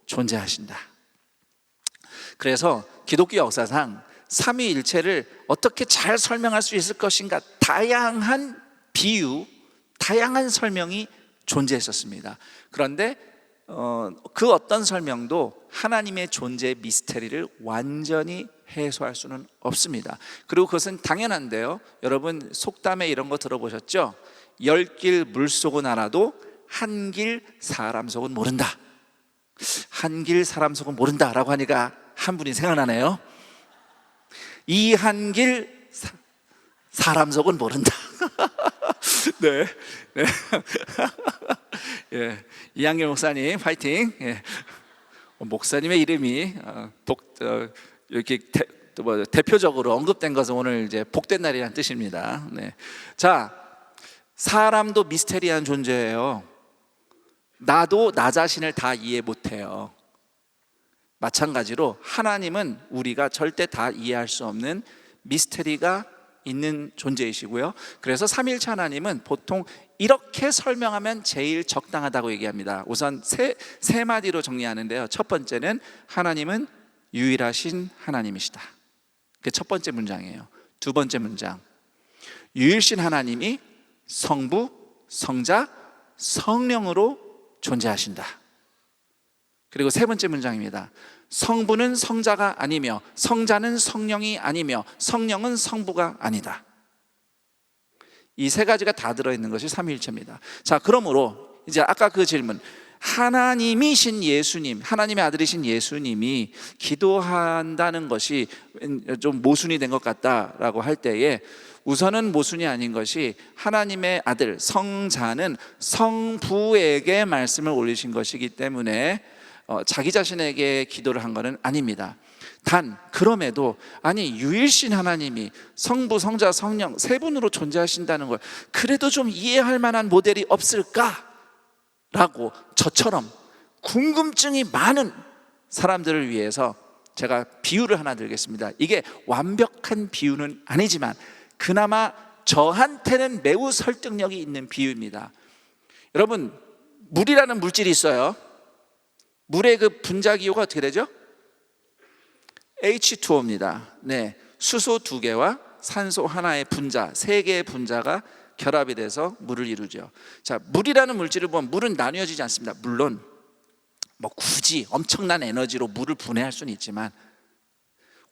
존재하신다. 그래서 기독교 역사상 삼위일체를 어떻게 잘 설명할 수 있을 것인가, 다양한 비유, 다양한 설명이 존재했었습니다. 그런데 그 어떤 설명도 하나님의 존재의 미스테리를 완전히 해소할 수는 없습니다. 그리고 그것은 당연한데요. 여러분 속담에 이런 거 들어보셨죠? 10길 물속은 알아도 한 길 사람 속은 모른다. 한 길 사람 속은 모른다라고 하니까 한 분이 생각나네요. 이 한 길 사람 속은 모른다. 네, 네. 예, 이한길 목사님 파이팅. 예. 목사님의 이름이 이렇게 대표적으로 언급된 것은 오늘 이제 복된 날이라는 뜻입니다. 네. 자, 사람도 미스테리한 존재예요. 나도 나 자신을 다 이해 못해요. 마찬가지로 하나님은 우리가 절대 다 이해할 수 없는 미스테리가 있는 존재이시고요. 그래서 삼위일체 하나님은 보통 이렇게 설명하면 제일 적당하다고 얘기합니다. 우선 세 마디로 정리하는데요. 첫 번째는 하나님은 유일하신 하나님이시다. 그게 첫 번째 문장이에요. 두 번째 문장, 유일신 하나님이 성부, 성자, 성령으로 존재하신다. 그리고 세 번째 문장입니다. 성부는 성자가 아니며 성자는 성령이 아니며 성령은 성부가 아니다. 이 세 가지가 다 들어있는 것이 삼위일체입니다. 자, 그러므로 이제 아까 그 질문, 하나님이신 예수님, 하나님의 아들이신 예수님이 기도한다는 것이 좀 모순이 된 것 같다라고 할 때에, 우선은 모순이 아닌 것이 하나님의 아들 성자는 성부에게 말씀을 올리신 것이기 때문에 자기 자신에게 기도를 한 것은 아닙니다. 단 그럼에도 아니 유일신 하나님이 성부, 성자, 성령 세 분으로 존재하신다는 걸 그래도 좀 이해할 만한 모델이 없을까라고 저처럼 궁금증이 많은 사람들을 위해서 제가 비유를 하나 들겠습니다. 이게 완벽한 비유는 아니지만 그나마 저한테는 매우 설득력이 있는 비유입니다. 여러분, 물이라는 물질이 있어요. 물의 그 분자 기호가 어떻게 되죠? H2O입니다. 네, 수소 2개와 산소 하나의 분자, 3개의 분자가 결합이 돼서 물을 이루죠. 자, 물이라는 물질을 보면 물은 나뉘어지지 않습니다. 물론 뭐 굳이 엄청난 에너지로 물을 분해할 수는 있지만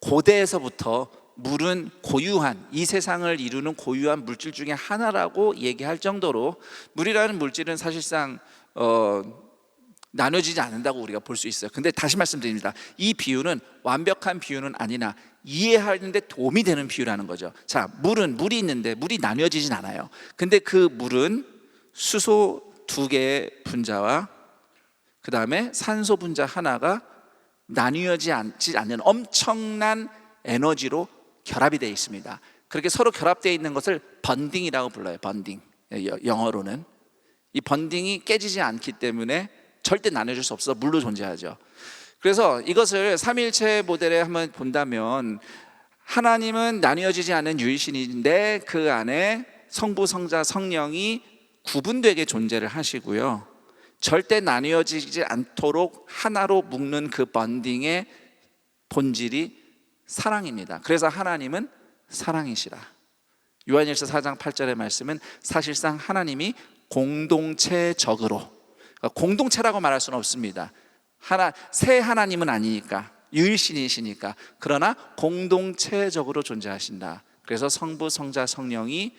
고대에서부터 물은 고유한, 이 세상을 이루는 고유한 물질 중에 하나라고 얘기할 정도로 물이라는 물질은 사실상 나눠지지 않는다고 우리가 볼 수 있어요. 근데 다시 말씀드립니다. 이 비유는 완벽한 비유는 아니나 이해하는데 도움이 되는 비유라는 거죠. 자, 물이 있는데 물이 나뉘어지진 않아요. 근데 그 물은 수소 2개의 분자와 그 다음에 산소 분자 하나가 나뉘어지지 않는 엄청난 에너지로 결합이 되어 있습니다. 그렇게 서로 결합되어 있는 것을 번딩이라고 불러요. 번딩, 영어로는. 이 번딩이 깨지지 않기 때문에 절대 나눠줄 수 없어 물로 존재하죠. 그래서 이것을 삼위일체 모델에 한번 본다면 하나님은 나뉘어지지 않은 유일신인데 그 안에 성부, 성자, 성령이 구분되게 존재를 하시고요. 절대 나뉘어지지 않도록 하나로 묶는 그 번딩의 본질이 사랑입니다. 그래서 하나님은 사랑이시라. 요한일서 4장 8절의 말씀은 사실상 하나님이 공동체적으로, 그러니까 공동체라고 말할 수는 없습니다. 새 하나님은 아니니까, 유일신이시니까. 그러나 공동체적으로 존재하신다. 그래서 성부, 성자, 성령이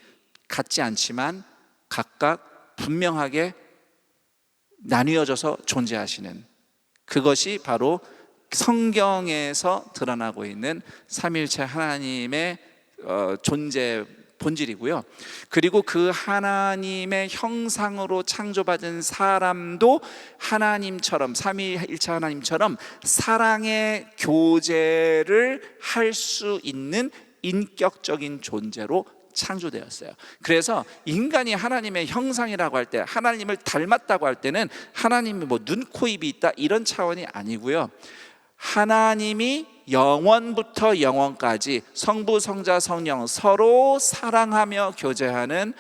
같지 않지만 각각 분명하게 나뉘어져서 존재하시는, 그것이 바로 성경에서 드러나고 있는 삼위일체 하나님의 존재 본질이고요. 그리고 그 하나님의 형상으로 창조받은 사람도 하나님처럼, 삼위일체 하나님처럼 사랑의 교제를 할 수 있는 인격적인 존재로 창조되었어요. 그래서 인간이 하나님의 형상이라고 할 때, 하나님을 닮았다고 할 때는 하나님이 뭐 눈, 코, 입이 있다 이런 차원이 아니고요. 하나님이 영원부터 영원까지 성부, 성자, 성령 서로 사랑하며 교제하는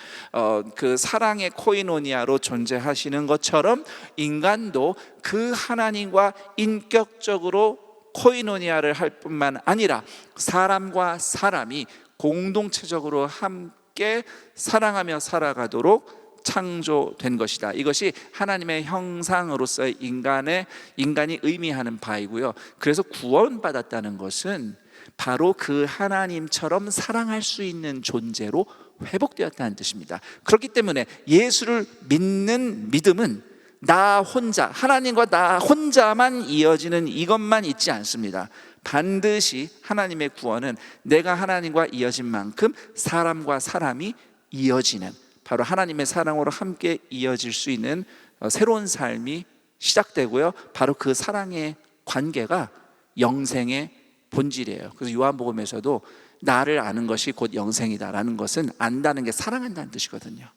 그 사랑의 코이노니아로 존재하시는 것처럼 인간도 그 하나님과 인격적으로 코이노니아를 할 뿐만 아니라 사람과 사람이 공동체적으로 함께 사랑하며 살아가도록 창조된 것이다. 이것이 하나님의 형상으로서의 인간이 의미하는 바이고요. 그래서 구원받았다는 것은 바로 그 하나님처럼 사랑할 수 있는 존재로 회복되었다는 뜻입니다. 그렇기 때문에 예수를 믿는 믿음은 나 혼자, 하나님과 나 혼자만 이어지는 이것만 있지 않습니다. 반드시 하나님의 구원은 내가 하나님과 이어진 만큼 사람과 사람이 이어지는, 바로 하나님의 사랑으로 함께 이어질 수 있는 새로운 삶이 시작되고요. 바로 그 사랑의 관계가 영생의 본질이에요. 그래서 요한복음에서도 나를 아는 것이 곧 영생이다라는 것은 안다는 게 사랑한다는 뜻이거든요.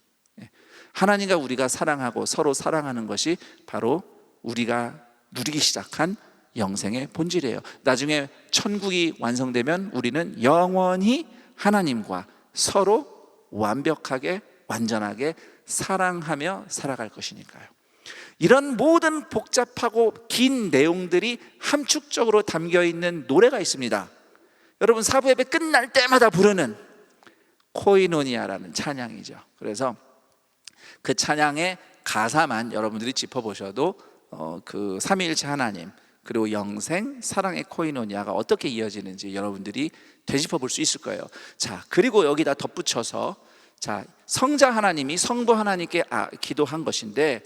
하나님과 우리가 사랑하고 서로 사랑하는 것이 바로 우리가 누리기 시작한 영생의 본질이에요. 나중에 천국이 완성되면 우리는 영원히 하나님과 서로 완벽하게, 완전하게 사랑하며 살아갈 것이니까요. 이런 모든 복잡하고 긴 내용들이 함축적으로 담겨 있는 노래가 있습니다. 여러분, 사부 예배 끝날 때마다 부르는 코이노니아라는 찬양이죠. 그래서 그 찬양의 가사만 여러분들이 짚어보셔도 그 삼위일체 하나님, 그리고 영생, 사랑의 코이노니아가 어떻게 이어지는지 여러분들이 되짚어 볼 수 있을 거예요. 자, 그리고 여기다 덧붙여서, 자, 성자 하나님이 성부 하나님께 기도한 것인데,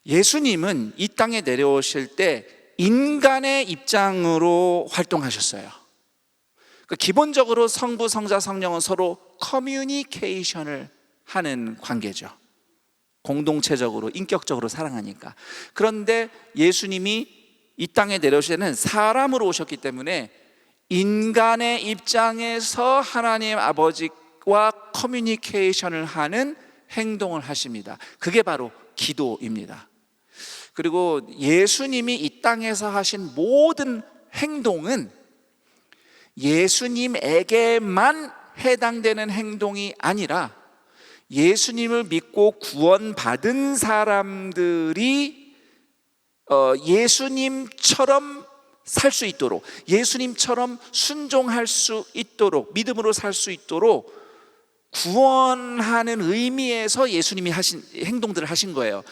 예수님은 이 땅에 내려오실 때 인간의 입장으로 활동하셨어요. 그러니까 기본적으로 성부, 성자, 성령은 서로 커뮤니케이션을 하는 관계죠. 공동체적으로, 인격적으로 사랑하니까. 그런데 예수님이 이 땅에 내려오실 때는 사람으로 오셨기 때문에 인간의 입장에서 하나님 아버지와 커뮤니케이션을 하는 행동을 하십니다. 그게 바로 기도입니다. 그리고 예수님이 이 땅에서 하신 모든 행동은 예수님에게만 해당되는 행동이 아니라 예수님을 믿고 구원받은 사람들이 예수님처럼 살 수 있도록, 예수님처럼 순종할 수 있도록, 믿음으로 살 수 있도록 구원하는 의미에서 예수님이 하신 행동들을 하신 거예요.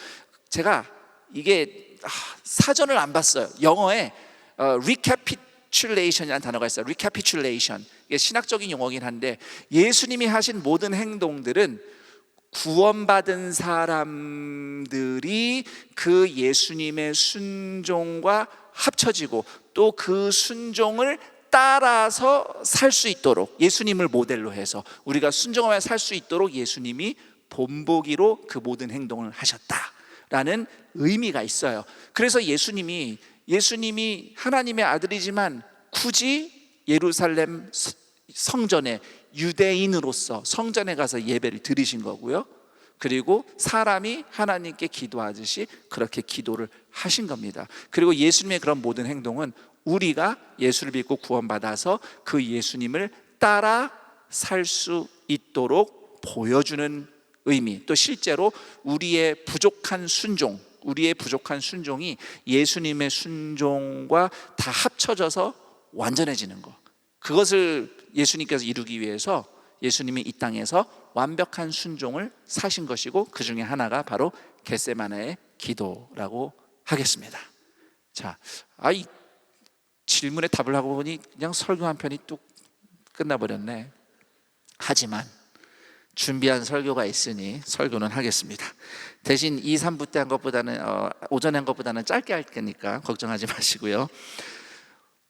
제가 이게 사전을 안 봤어요. 영어에 recapitulation이라는 단어가 있어요. recapitulation. 이게 신학적인 용어긴 한데, 예수님이 하신 모든 행동들은 구원받은 사람들이 그 예수님의 순종과 합쳐지고 또 그 순종을 따라서 살 수 있도록, 예수님을 모델로 해서 우리가 순종하며 살 수 있도록 예수님이 본보기로 그 모든 행동을 하셨다라는 의미가 있어요. 그래서 예수님이 하나님의 아들이지만 굳이 예루살렘 성전에 유대인으로서 성전에 가서 예배를 드리신 거고요. 그리고 사람이 하나님께 기도하듯이 그렇게 기도를 하신 겁니다. 그리고 예수님의 그런 모든 행동은 우리가 예수를 믿고 구원받아서 그 예수님을 따라 살 수 있도록 보여주는 의미, 또 실제로 우리의 부족한 순종이 예수님의 순종과 다 합쳐져서 완전해지는 것, 그것을 예수님께서 이루기 위해서 예수님이 이 땅에서 완벽한 순종을 사신 것이고, 그 중에 하나가 바로 겟세마네의 기도라고 하겠습니다. 자, 이 질문에 답을 하고 보니 그냥 설교 한 편이 뚝 끝나버렸네. 하지만 준비한 설교가 있으니 설교는 하겠습니다. 대신 2, 3부 때 한 것보다는 오전에 한 것보다는 짧게 할 거니까 걱정하지 마시고요.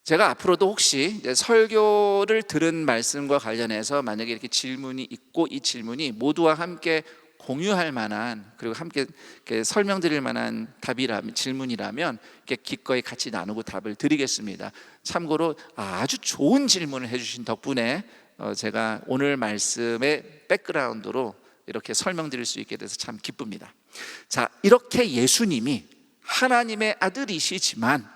제가 앞으로도 혹시 설교를 들은 말씀과 관련해서 만약에 이렇게 질문이 있고, 이 질문이 모두와 함께 공유할 만한, 그리고 함께 설명드릴 만한 질문이라면 이렇게 기꺼이 같이 나누고 답을 드리겠습니다. 참고로 아주 좋은 질문을 해주신 덕분에 제가 오늘 말씀의 백그라운드로 이렇게 설명드릴 수 있게 돼서 참 기쁩니다. 자, 이렇게 예수님이 하나님의 아들이시지만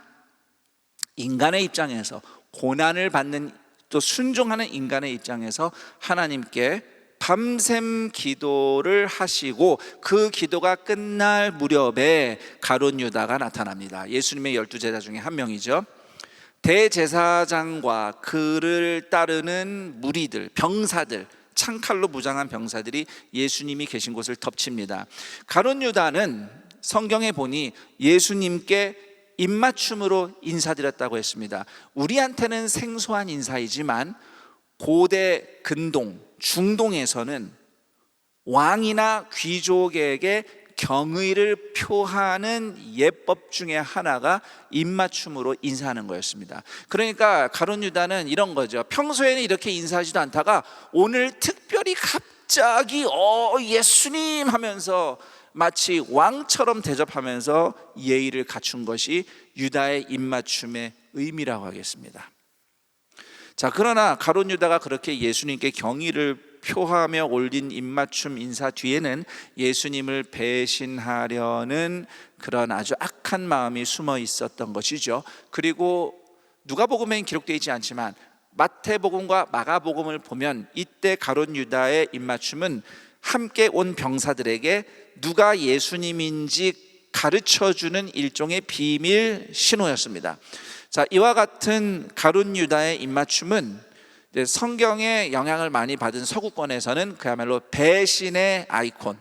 인간의 입장에서, 고난을 받는 또 순종하는 인간의 입장에서 하나님께 밤샘 기도를 하시고, 그 기도가 끝날 무렵에 가룟 유다가 나타납니다. 예수님의 12제자 중에 한 명이죠. 대제사장과 그를 따르는 무리들, 병사들, 창칼로 무장한 병사들이 예수님이 계신 곳을 덮칩니다. 가룟 유다는 성경에 보니 예수님께 입맞춤으로 인사드렸다고 했습니다. 우리한테는 생소한 인사이지만 고대 근동, 중동에서는 왕이나 귀족에게 경의를 표하는 예법 중에 하나가 입맞춤으로 인사하는 거였습니다. 그러니까 가룟 유다는 이런 거죠. 평소에는 이렇게 인사하지도 않다가 오늘 특별히 갑자기 예수님 하면서 마치 왕처럼 대접하면서 예의를 갖춘 것이 유다의 입맞춤의 의미라고 하겠습니다. 자, 그러나 가룟 유다가 그렇게 예수님께 경의를 표하며 올린 입맞춤 인사 뒤에는 예수님을 배신하려는 그런 아주 악한 마음이 숨어 있었던 것이죠. 그리고 누가복음에는 기록되어 있지 않지만 마태복음과 마가복음을 보면 이때 가룟 유다의 입맞춤은 함께 온 병사들에게 누가 예수님인지 가르쳐주는 일종의 비밀 신호였습니다. 자, 이와 같은 가룟 유다의 입맞춤은 성경의 영향을 많이 받은 서구권에서는 그야말로 배신의 아이콘,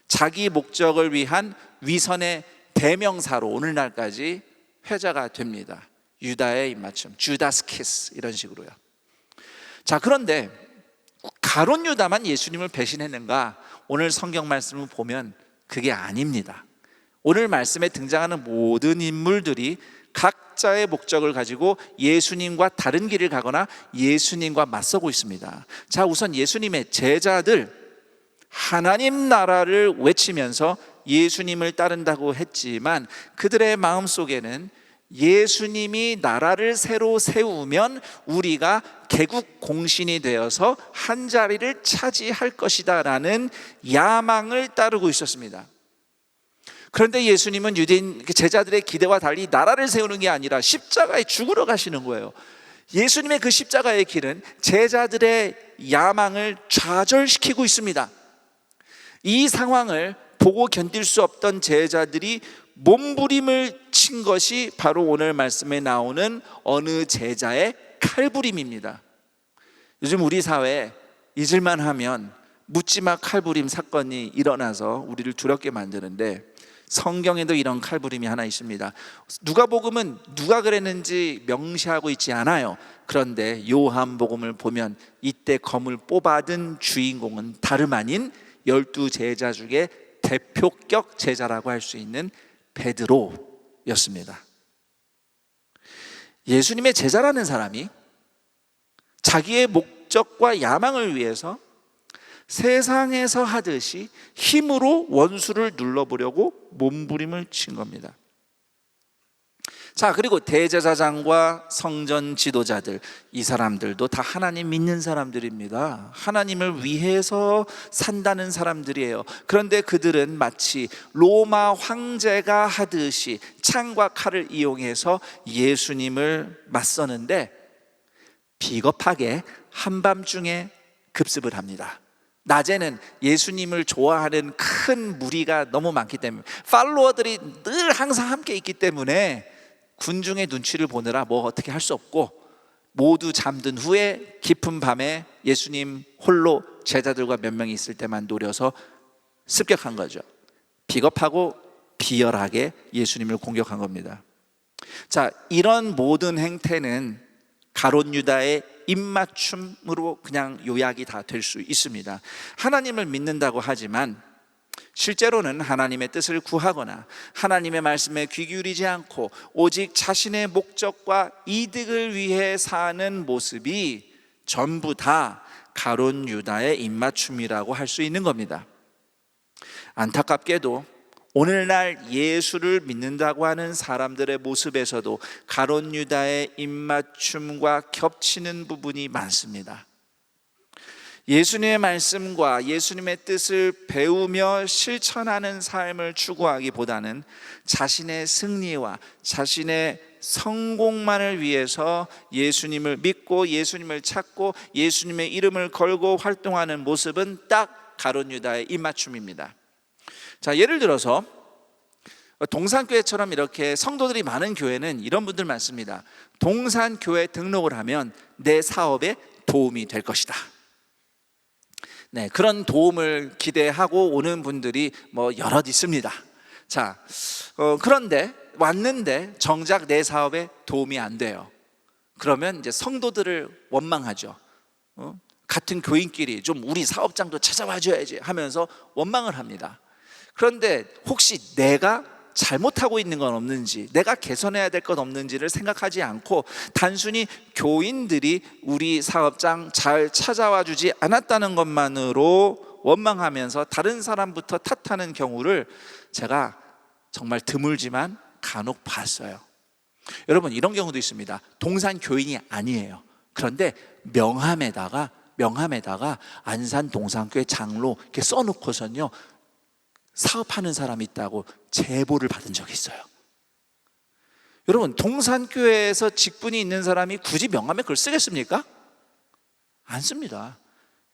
자기 목적을 위한 위선의 대명사로 오늘날까지 회자가 됩니다. 유다의 입맞춤, 주다스 키스, 이런 식으로요. 자, 그런데 가룟 유다만 예수님을 배신했는가? 오늘 성경 말씀을 보면 그게 아닙니다. 오늘 말씀에 등장하는 모든 인물들이 각자의 목적을 가지고 예수님과 다른 길을 가거나 예수님과 맞서고 있습니다. 자, 우선 예수님의 제자들, 하나님 나라를 외치면서 예수님을 따른다고 했지만 그들의 마음속에는 예수님이 나라를 새로 세우면 우리가 개국 공신이 되어서 한 자리를 차지할 것이다 라는 야망을 따르고 있었습니다. 그런데 예수님은 유대인 제자들의 기대와 달리 나라를 세우는 게 아니라 십자가에 죽으러 가시는 거예요. 예수님의 그 십자가의 길은 제자들의 야망을 좌절시키고 있습니다. 이 상황을 보고 견딜 수 없던 제자들이 몸부림을 친 것이 바로 오늘 말씀에 나오는 어느 제자의 칼부림입니다. 요즘 우리 사회에 잊을만 하면 묻지마 칼부림 사건이 일어나서 우리를 두렵게 만드는데 성경에도 이런 칼부림이 하나 있습니다. 누가복음은 누가 그랬는지 명시하고 있지 않아요. 그런데 요한복음을 보면 이때 검을 뽑아든 주인공은 다름 아닌 12제자 중에 대표격 제자라고 할 수 있는 베드로였습니다. 예수님의 제자라는 사람이 자기의 목적과 야망을 위해서 세상에서 하듯이 힘으로 원수를 눌러보려고 몸부림을 친 겁니다. 자, 그리고 대제사장과 성전 지도자들, 이 사람들도 다 하나님 믿는 사람들입니다. 하나님을 위해서 산다는 사람들이에요. 그런데 그들은 마치 로마 황제가 하듯이 창과 칼을 이용해서 예수님을 맞서는데 비겁하게 한밤중에 급습을 합니다. 낮에는 예수님을 좋아하는 큰 무리가 너무 많기 때문에, 팔로워들이 늘 항상 함께 있기 때문에 군중의 눈치를 보느라 뭐 어떻게 할 수 없고, 모두 잠든 후에 깊은 밤에 예수님 홀로 제자들과 몇 명이 있을 때만 노려서 습격한 거죠. 비겁하고 비열하게 예수님을 공격한 겁니다. 자, 이런 모든 행태는 가롯 유다의 입맞춤으로 그냥 요약이 다 될 수 있습니다. 하나님을 믿는다고 하지만 실제로는 하나님의 뜻을 구하거나 하나님의 말씀에 귀 기울이지 않고 오직 자신의 목적과 이득을 위해 사는 모습이 전부 다 가롯 유다의 입맞춤이라고 할 수 있는 겁니다. 안타깝게도 오늘날 예수를 믿는다고 하는 사람들의 모습에서도 가롯 유다의 입맞춤과 겹치는 부분이 많습니다. 예수님의 말씀과 예수님의 뜻을 배우며 실천하는 삶을 추구하기보다는 자신의 승리와 자신의 성공만을 위해서 예수님을 믿고 예수님을 찾고 예수님의 이름을 걸고 활동하는 모습은 딱 가롯 유다의 입맞춤입니다. 자, 예를 들어서 동산교회처럼 이렇게 성도들이 많은 교회는 이런 분들 많습니다. 동산교회 등록을 하면 내 사업에 도움이 될 것이다. 네, 그런 도움을 기대하고 오는 분들이 뭐 여럿 있습니다. 자, 그런데 왔는데 정작 내 사업에 도움이 안 돼요. 그러면 이제 성도들을 원망하죠. 같은 교인끼리 좀 우리 사업장도 찾아와 줘야지 하면서 원망을 합니다. 그런데 혹시 내가 잘못하고 있는 건 없는지, 내가 개선해야 될 건 없는지를 생각하지 않고 단순히 교인들이 우리 사업장 잘 찾아와 주지 않았다는 것만으로 원망하면서 다른 사람부터 탓하는 경우를 제가 정말 드물지만 간혹 봤어요. 여러분, 이런 경우도 있습니다. 동산 교인이 아니에요. 그런데 명함에다가 안산 동산교회 장로 이렇게 써놓고선요, 사업하는 사람이 있다고 제보를 받은 적이 있어요. 여러분, 동산교회에서 직분이 있는 사람이 굳이 명함에 그걸 쓰겠습니까? 안 씁니다.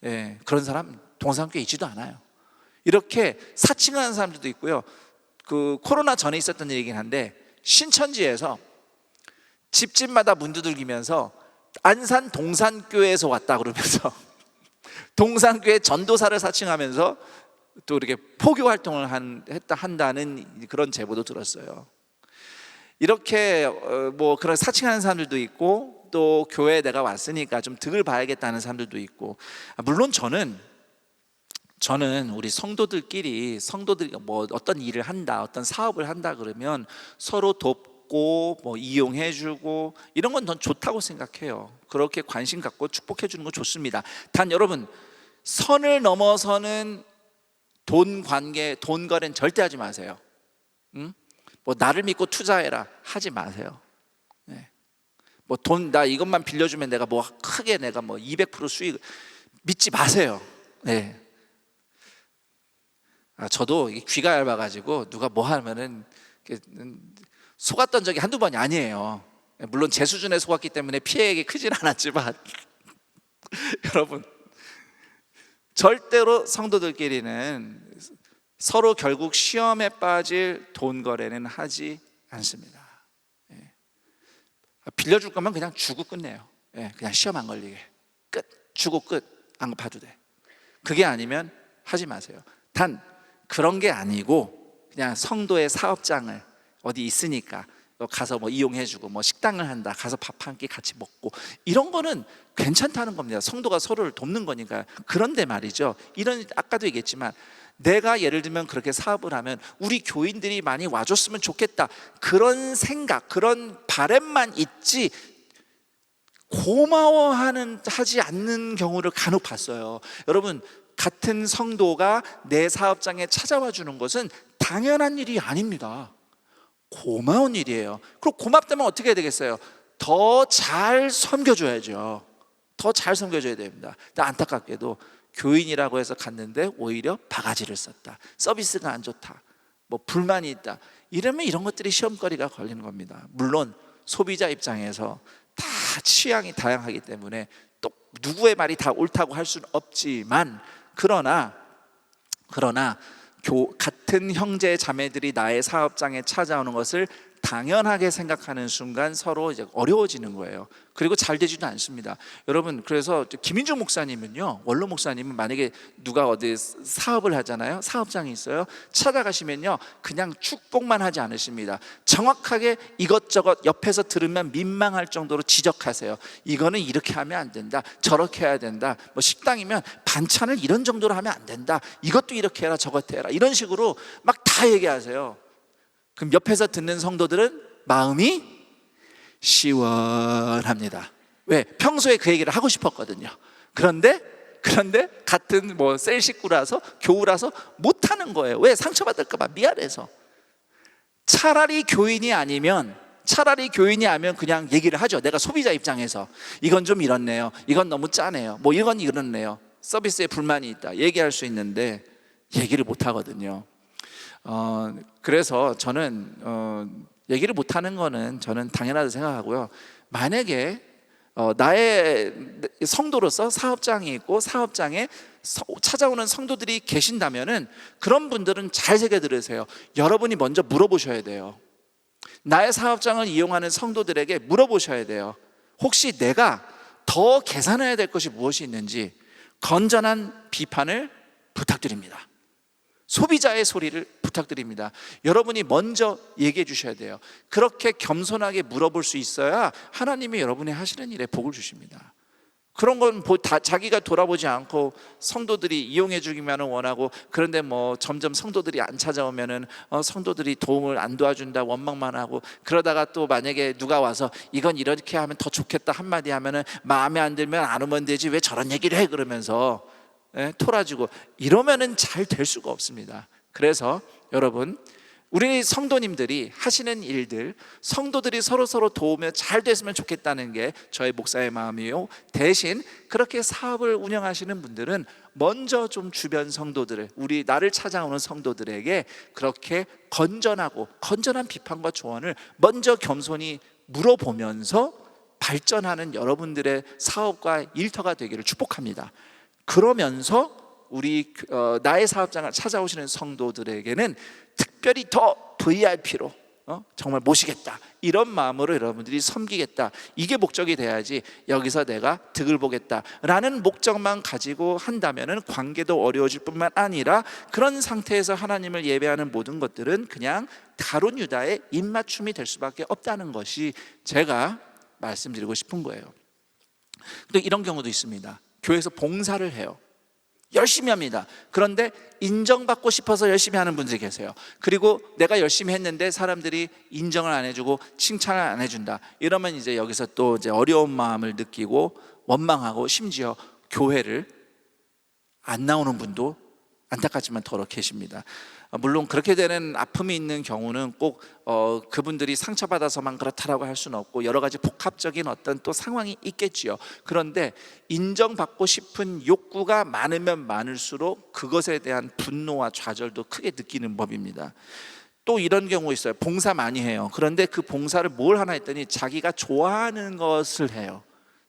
예, 그런 사람 동산교회에 있지도 않아요. 이렇게 사칭하는 사람들도 있고요. 그 코로나 전에 있었던 얘기긴 한데, 신천지에서 집집마다 문 두들기면서 안산 동산교회에서 왔다 그러면서 동산교회 전도사를 사칭하면서 또 이렇게 포교 활동을 한다는 그런 제보도 들었어요. 이렇게 뭐 그런 사칭하는 사람들도 있고, 또 교회에 내가 왔으니까 좀 득을 봐야겠다는 사람들도 있고, 물론 저는 우리 성도들이 뭐 어떤 일을 한다, 어떤 사업을 한다 그러면 서로 돕고 뭐 이용해주고 이런 건 전 좋다고 생각해요. 그렇게 관심 갖고 축복해주는 거 좋습니다. 단 여러분, 선을 넘어서는 돈 관계, 돈 거래는 절대 하지 마세요. 뭐 나를 믿고 투자해라 하지 마세요. 네. 뭐 돈 나 이것만 빌려주면 내가 뭐 크게 내가 뭐 200% 수익 믿지 마세요. 네. 저도 귀가 얇아가지고 누가 뭐 하면은 속았던 적이 한두 번이 아니에요. 물론 제 수준에 속았기 때문에 피해액이 크진 않았지만 여러분, 절대로 성도들끼리는 서로 결국 시험에 빠질 돈 거래는 하지 않습니다. 빌려줄 거면 그냥 주고 끝내요. 그냥 시험 안 걸리게 끝, 주고 끝, 안 갚아도 돼. 그게 아니면 하지 마세요. 단 그런 게 아니고 그냥 성도의 사업장을 어디 있으니까 가서 뭐 이용해주고 뭐 식당을 한다, 가서 밥 한 끼 같이 먹고 이런 거는 괜찮다는 겁니다. 성도가 서로를 돕는 거니까. 그런데 말이죠, 이런 아까도 얘기했지만 내가 예를 들면 그렇게 사업을 하면 우리 교인들이 많이 와줬으면 좋겠다, 그런 생각, 그런 바람만 있지 고마워하지 않는 경우를 간혹 봤어요. 여러분, 같은 성도가 내 사업장에 찾아와 주는 것은 당연한 일이 아닙니다. 고마운 일이에요. 그리고 고맙다면 어떻게 해야 되겠어요? 더 잘 섬겨줘야죠. 더 잘 섬겨줘야 됩니다. 근데 안타깝게도 교인이라고 해서 갔는데 오히려 바가지를 썼다, 서비스가 안 좋다, 뭐 불만이 있다, 이러면 이런 것들이 시험거리가 걸리는 겁니다. 물론 소비자 입장에서 다 취향이 다양하기 때문에 또 누구의 말이 다 옳다고 할 수는 없지만, 그러나 같은 형제 자매들이 나의 사업장에 찾아오는 것을 당연하게 생각하는 순간 서로 이제 어려워지는 거예요. 그리고 잘 되지도 않습니다. 여러분, 그래서 김인중 목사님은요, 원로 목사님은 만약에 누가 어디 사업을 하잖아요, 사업장이 있어요, 찾아가시면요 그냥 축복만 하지 않으십니다. 정확하게 이것저것 옆에서 들으면 민망할 정도로 지적하세요. 이거는 이렇게 하면 안 된다, 저렇게 해야 된다. 뭐 식당이면 반찬을 이런 정도로 하면 안 된다, 이것도 이렇게 해라 저것 해라, 이런 식으로 막 다 얘기하세요. 그럼 옆에서 듣는 성도들은 마음이 시원합니다. 왜? 평소에 그 얘기를 하고 싶었거든요. 그런데 같은 뭐 셀 식구라서 교우라서 못하는 거예요. 왜? 상처받을까 봐, 미안해서. 차라리 교인이 아니면 그냥 얘기를 하죠. 내가 소비자 입장에서 이건 좀 이렇네요, 이건 너무 짜네요, 뭐 이건 이렇네요, 서비스에 불만이 있다, 얘기할 수 있는데 얘기를 못 하거든요. 그래서 저는 얘기를 못하는 거는 저는 당연하다고 생각하고요. 만약에 나의 성도로서 사업장이 있고 사업장에 찾아오는 성도들이 계신다면은 그런 분들은 잘 새겨 들으세요. 여러분이 먼저 물어보셔야 돼요. 나의 사업장을 이용하는 성도들에게 물어보셔야 돼요. 혹시 내가 더 개선해야 될 것이 무엇이 있는지 건전한 비판을 부탁드립니다. 소비자의 소리를 부탁드립니다. 여러분이 먼저 얘기해 주셔야 돼요. 그렇게 겸손하게 물어볼 수 있어야 하나님이 여러분이 하시는 일에 복을 주십니다. 그런 건 자기가 돌아보지 않고 성도들이 이용해 주기만 원하고, 그런데 뭐 점점 성도들이 안 찾아오면은 성도들이 도움을 안 도와준다 원망만 하고, 그러다가 또 만약에 누가 와서 이건 이렇게 하면 더 좋겠다 한마디 하면은 마음에 안 들면 안 오면 되지 왜 저런 얘기를 해, 그러면서 토라지고, 이러면은 잘 될 수가 없습니다. 그래서 여러분, 우리 성도님들이 하시는 일들, 성도들이 서로 도우며 잘 됐으면 좋겠다는 게 저의 목사의 마음이요. 대신 그렇게 사업을 운영하시는 분들은 먼저 좀 주변 성도들을, 우리 나를 찾아오는 성도들에게 그렇게 건전한 비판과 조언을 먼저 겸손히 물어보면서 발전하는 여러분들의 사업과 일터가 되기를 축복합니다. 그러면서 우리 나의 사업장을 찾아오시는 성도들에게는 특별히 더 VIP로 정말 모시겠다, 이런 마음으로 여러분들이 섬기겠다, 이게 목적이 돼야지 여기서 내가 득을 보겠다라는 목적만 가지고 한다면은 관계도 어려워질 뿐만 아니라 그런 상태에서 하나님을 예배하는 모든 것들은 그냥 가룟 유다의 입맞춤이 될 수밖에 없다는 것이 제가 말씀드리고 싶은 거예요. 근데 이런 경우도 있습니다. 교회에서 봉사를 해요. 열심히 합니다. 그런데 인정받고 싶어서 열심히 하는 분들이 계세요. 그리고 내가 열심히 했는데 사람들이 인정을 안 해주고 칭찬을 안 해준다, 이러면 이제 여기서 또 이제 어려운 마음을 느끼고 원망하고, 심지어 교회를 안 나오는 분도 안타깝지만 더러 계십니다. 물론 그렇게 되는 아픔이 있는 경우는 꼭 그분들이 상처받아서만 그렇다라고 할 수는 없고, 여러 가지 복합적인 어떤 또 상황이 있겠지요. 그런데 인정받고 싶은 욕구가 많으면 많을수록 그것에 대한 분노와 좌절도 크게 느끼는 법입니다. 또 이런 경우 있어요. 봉사 많이 해요. 그런데 그 봉사를 뭘 하나 했더니 자기가 좋아하는 것을 해요.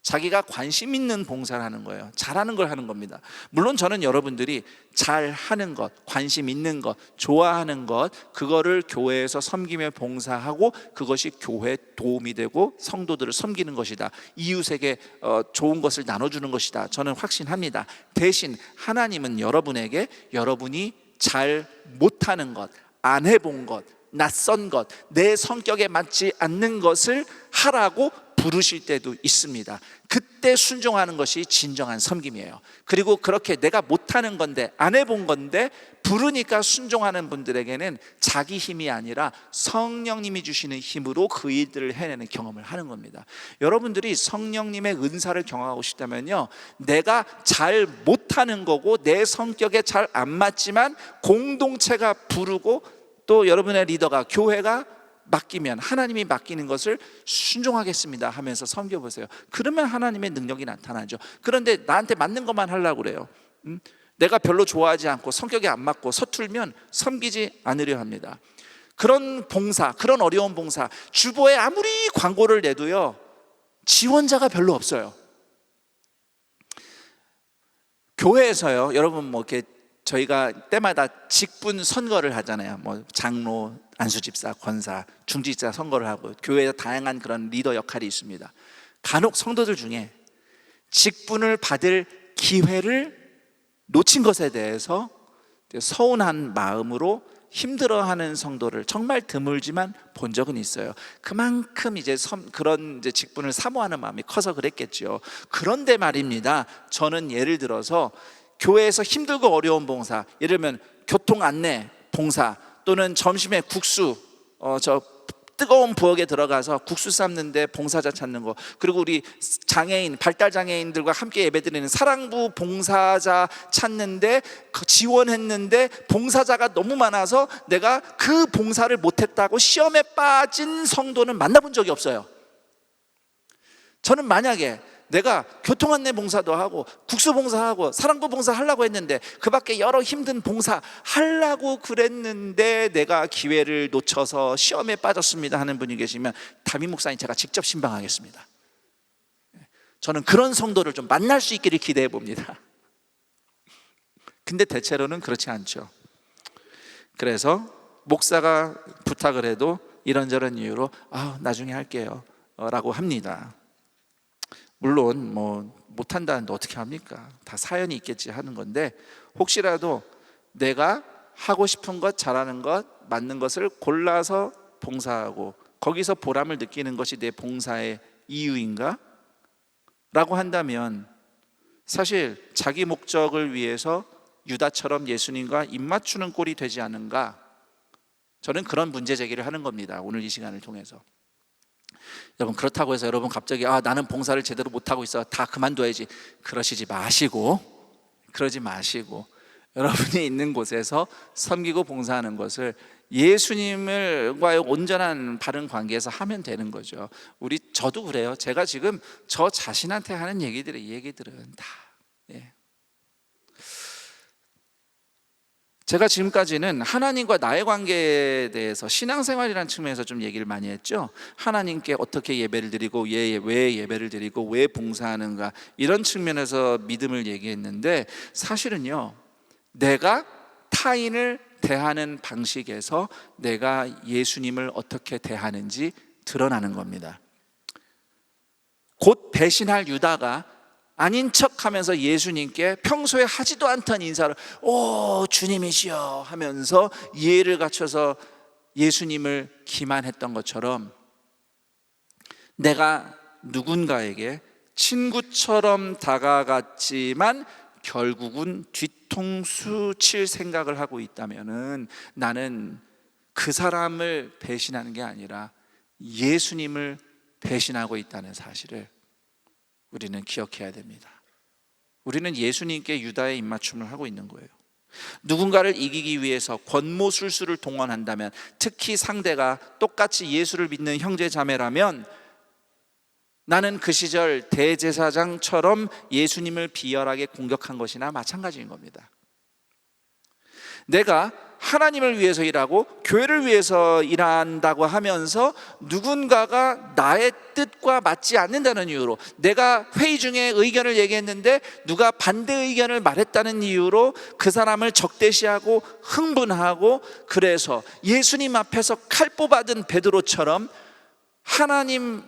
자기가 관심 있는 봉사를 하는 거예요. 잘하는 걸 하는 겁니다. 물론 저는 여러분들이 잘하는 것, 관심 있는 것, 좋아하는 것, 그거를 교회에서 섬기며 봉사하고 그것이 교회에 도움이 되고 성도들을 섬기는 것이다, 이웃에게 좋은 것을 나눠주는 것이다, 저는 확신합니다. 대신 하나님은 여러분에게 여러분이 잘 못하는 것, 안 해본 것, 낯선 것, 내 성격에 맞지 않는 것을 하라고 부르실 때도 있습니다. 그때 순종하는 것이 진정한 섬김이에요. 그리고 그렇게 내가 못하는 건데, 안 해본 건데 부르니까 순종하는 분들에게는 자기 힘이 아니라 성령님이 주시는 힘으로 그 일들을 해내는 경험을 하는 겁니다. 여러분들이 성령님의 은사를 경험하고 싶다면요, 내가 잘 못하는 거고 내 성격에 잘 안 맞지만 공동체가 부르고 또 여러분의 리더가, 교회가 맡기면, 하나님이 맡기는 것을 순종하겠습니다 하면서 섬겨보세요. 그러면 하나님의 능력이 나타나죠. 그런데 나한테 맞는 것만 하려고 그래요. 내가 별로 좋아하지 않고 성격이 안 맞고 서툴면 섬기지 않으려 합니다. 그런 봉사, 그런 어려운 봉사, 주보에 아무리 광고를 내도요, 지원자가 별로 없어요. 교회에서요, 여러분 뭐 이렇게 저희가 때마다 직분 선거를 하잖아요. 뭐 장로, 안수집사, 권사, 중직자 선거를 하고 교회에 다양한 그런 리더 역할이 있습니다. 간혹 성도들 중에 직분을 받을 기회를 놓친 것에 대해서 서운한 마음으로 힘들어하는 성도를 정말 드물지만 본 적은 있어요. 그만큼 이제 그런 이제 직분을 사모하는 마음이 커서 그랬겠죠. 그런데 말입니다. 저는 예를 들어서 교회에서 힘들고 어려운 봉사, 예를 들면 교통 안내 봉사 또는 점심에 국수, 저 뜨거운 부엌에 들어가서 국수 삶는데 봉사자 찾는 거, 그리고 우리 장애인, 발달 장애인들과 함께 예배드리는 사랑부 봉사자 찾는데 지원했는데 봉사자가 너무 많아서 내가 그 봉사를 못했다고 시험에 빠진 성도는 만나본 적이 없어요. 저는 만약에 내가 교통안내 봉사도 하고 국수 봉사하고 사랑부 봉사 하려고 했는데 그 밖에 여러 힘든 봉사 하려고 그랬는데 내가 기회를 놓쳐서 시험에 빠졌습니다 하는 분이 계시면 담임 목사님 제가 직접 신방하겠습니다. 저는 그런 성도를 좀 만날 수 있기를 기대해 봅니다. 근데 대체로는 그렇지 않죠. 그래서 목사가 부탁을 해도 이런저런 이유로 나중에 할게요 라고 합니다. 물론 뭐 못한다는데 어떻게 합니까? 다 사연이 있겠지 하는 건데, 혹시라도 내가 하고 싶은 것, 잘하는 것, 맞는 것을 골라서 봉사하고 거기서 보람을 느끼는 것이 내 봉사의 이유인가? 라고 한다면 사실 자기 목적을 위해서 유다처럼 예수님과 입맞추는 꼴이 되지 않은가? 저는 그런 문제 제기를 하는 겁니다. 오늘 이 시간을 통해서. 여러분, 그렇다고 해서 여러분 갑자기 나는 봉사를 제대로 못하고 있어, 다 그만둬야지, 그러지 마시고 여러분이 있는 곳에서 섬기고 봉사하는 것을 예수님과의 온전한 바른 관계에서 하면 되는 거죠. 저도 그래요. 제가 지금 저 자신한테 하는 이 얘기들은 다 제가 지금까지는 하나님과 나의 관계에 대해서 신앙생활이라는 측면에서 좀 얘기를 많이 했죠. 하나님께 어떻게 예배를 드리고 왜 예배를 드리고 왜 봉사하는가, 이런 측면에서 믿음을 얘기했는데, 사실은요, 내가 타인을 대하는 방식에서 내가 예수님을 어떻게 대하는지 드러나는 겁니다. 곧 배신할 유다가 아닌 척하면서 예수님께 평소에 하지도 않던 인사를 주님이시여 하면서 예를 갖춰서 예수님을 기만했던 것처럼, 내가 누군가에게 친구처럼 다가갔지만 결국은 뒤통수 칠 생각을 하고 있다면은 나는 그 사람을 배신하는 게 아니라 예수님을 배신하고 있다는 사실을 우리는 기억해야 됩니다. 우리는 예수님께 유다의 입맞춤을 하고 있는 거예요. 누군가를 이기기 위해서 권모술수를 동원한다면, 특히 상대가 똑같이 예수를 믿는 형제 자매라면, 나는 그 시절 대제사장처럼 예수님을 비열하게 공격한 것이나 마찬가지인 겁니다. 내가 하나님을 위해서 일하고 교회를 위해서 일한다고 하면서 누군가가 나의 뜻과 맞지 않는다는 이유로, 내가 회의 중에 의견을 얘기했는데 누가 반대 의견을 말했다는 이유로 그 사람을 적대시하고 흥분하고, 그래서 예수님 앞에서 칼 뽑아든 베드로처럼 하나님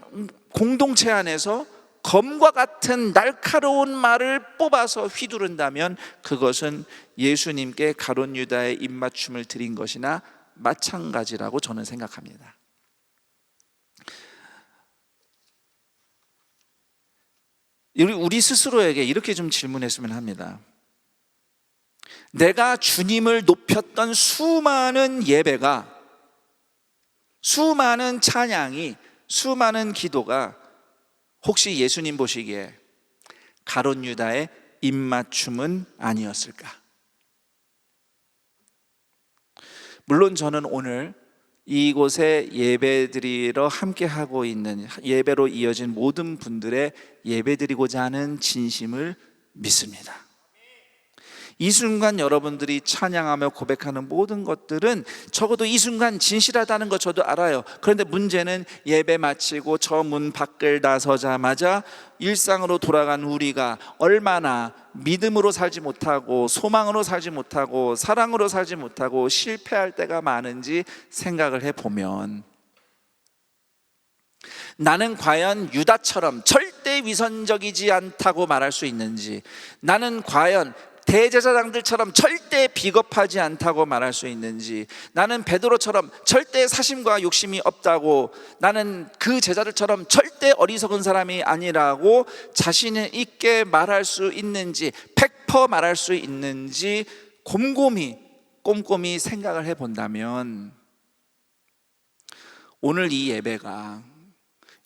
공동체 안에서 검과 같은 날카로운 말을 뽑아서 휘두른다면 그것은 예수님께 가룟 유다의 입맞춤을 드린 것이나 마찬가지라고 저는 생각합니다. 우리 스스로에게 이렇게 좀 질문했으면 합니다. 내가 주님을 높였던 수많은 예배가, 수많은 찬양이, 수많은 기도가 혹시 예수님 보시기에 가룟 유다의 입맞춤은 아니었을까? 물론 저는 오늘 이곳에 예배드리러 함께하고 있는, 예배로 이어진 모든 분들의 예배드리고자 하는 진심을 믿습니다. 이 순간 여러분들이 찬양하며 고백하는 모든 것들은 적어도 이 순간 진실하다는 것 저도 알아요. 그런데 문제는 예배 마치고 저 문 밖을 나서자마자 일상으로 돌아간 우리가 얼마나 믿음으로 살지 못하고 소망으로 살지 못하고 사랑으로 살지 못하고 실패할 때가 많은지 생각을 해보면, 나는 과연 유다처럼 절대 위선적이지 않다고 말할 수 있는지, 나는 과연 대제사장들처럼 절대 비겁하지 않다고 말할 수 있는지, 나는 베드로처럼 절대 사심과 욕심이 없다고, 나는 그 제자들처럼 절대 어리석은 사람이 아니라고 자신 있게 말할 수 있는지, 100% 말할 수 있는지 꼼꼼히 생각을 해본다면, 오늘 이 예배가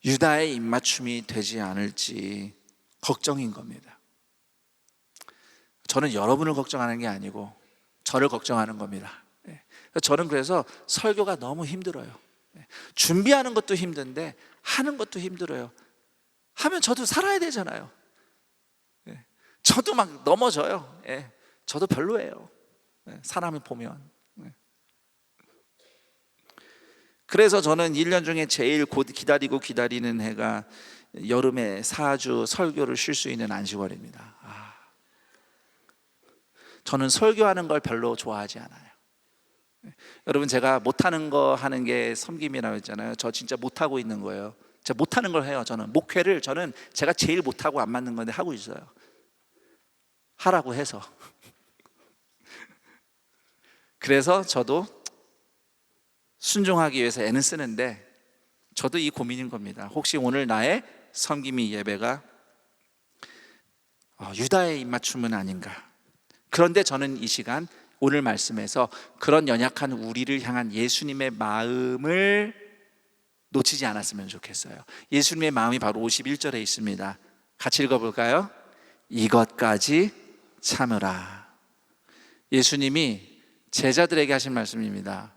유다의 입맞춤이 되지 않을지 걱정인 겁니다. 저는 여러분을 걱정하는 게 아니고 저를 걱정하는 겁니다. 저는 그래서 설교가 너무 힘들어요. 준비하는 것도 힘든데 하는 것도 힘들어요. 하면 저도 살아야 되잖아요. 저도 막 넘어져요. 저도 별로예요. 사람을 보면. 그래서 저는 1년 중에 제일 곧 기다리는 해가 여름에 4주 설교를 쉴 수 있는 안식월입니다. 저는 설교하는 걸 별로 좋아하지 않아요. 여러분, 제가 못하는 거 하는 게 섬김이라고 했잖아요. 저 진짜 못하고 있는 거예요. 제가 못하는 걸 해요. 저는 목회를 제가 제일 못하고 안 맞는 건데 하고 있어요. 하라고 해서. 그래서 저도 순종하기 위해서 애는 쓰는데, 저도 이 고민인 겁니다. 혹시 오늘 나의 섬김이 예배가 유다의 입맞춤은 아닌가. 그런데 저는 이 시간 오늘 말씀에서 그런 연약한 우리를 향한 예수님의 마음을 놓치지 않았으면 좋겠어요. 예수님의 마음이 바로 51절에 있습니다. 같이 읽어볼까요? 이것까지 참으라. 예수님이 제자들에게 하신 말씀입니다.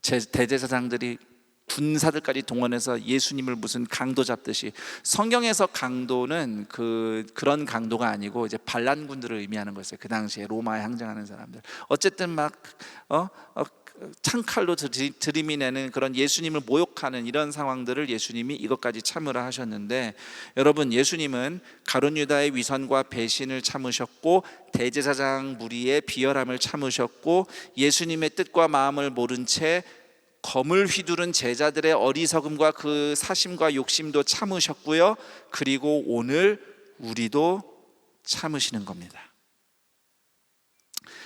대제사장들이 군사들까지 동원해서 예수님을 무슨 강도 잡듯이, 성경에서 강도는 그런 강도가 아니고 이제 반란군들을 의미하는 거였어요. 그 당시에 로마에 항쟁하는 사람들. 어쨌든 창칼로 들이미내는 그런 예수님을 모욕하는 이런 상황들을 예수님이 이것까지 참으라 하셨는데, 여러분, 예수님은 가룟 유다의 위선과 배신을 참으셨고 대제사장 무리의 비열함을 참으셨고 예수님의 뜻과 마음을 모른 채 검을 휘두른 제자들의 어리석음과 그 사심과 욕심도 참으셨고요. 그리고 오늘 우리도 참으시는 겁니다.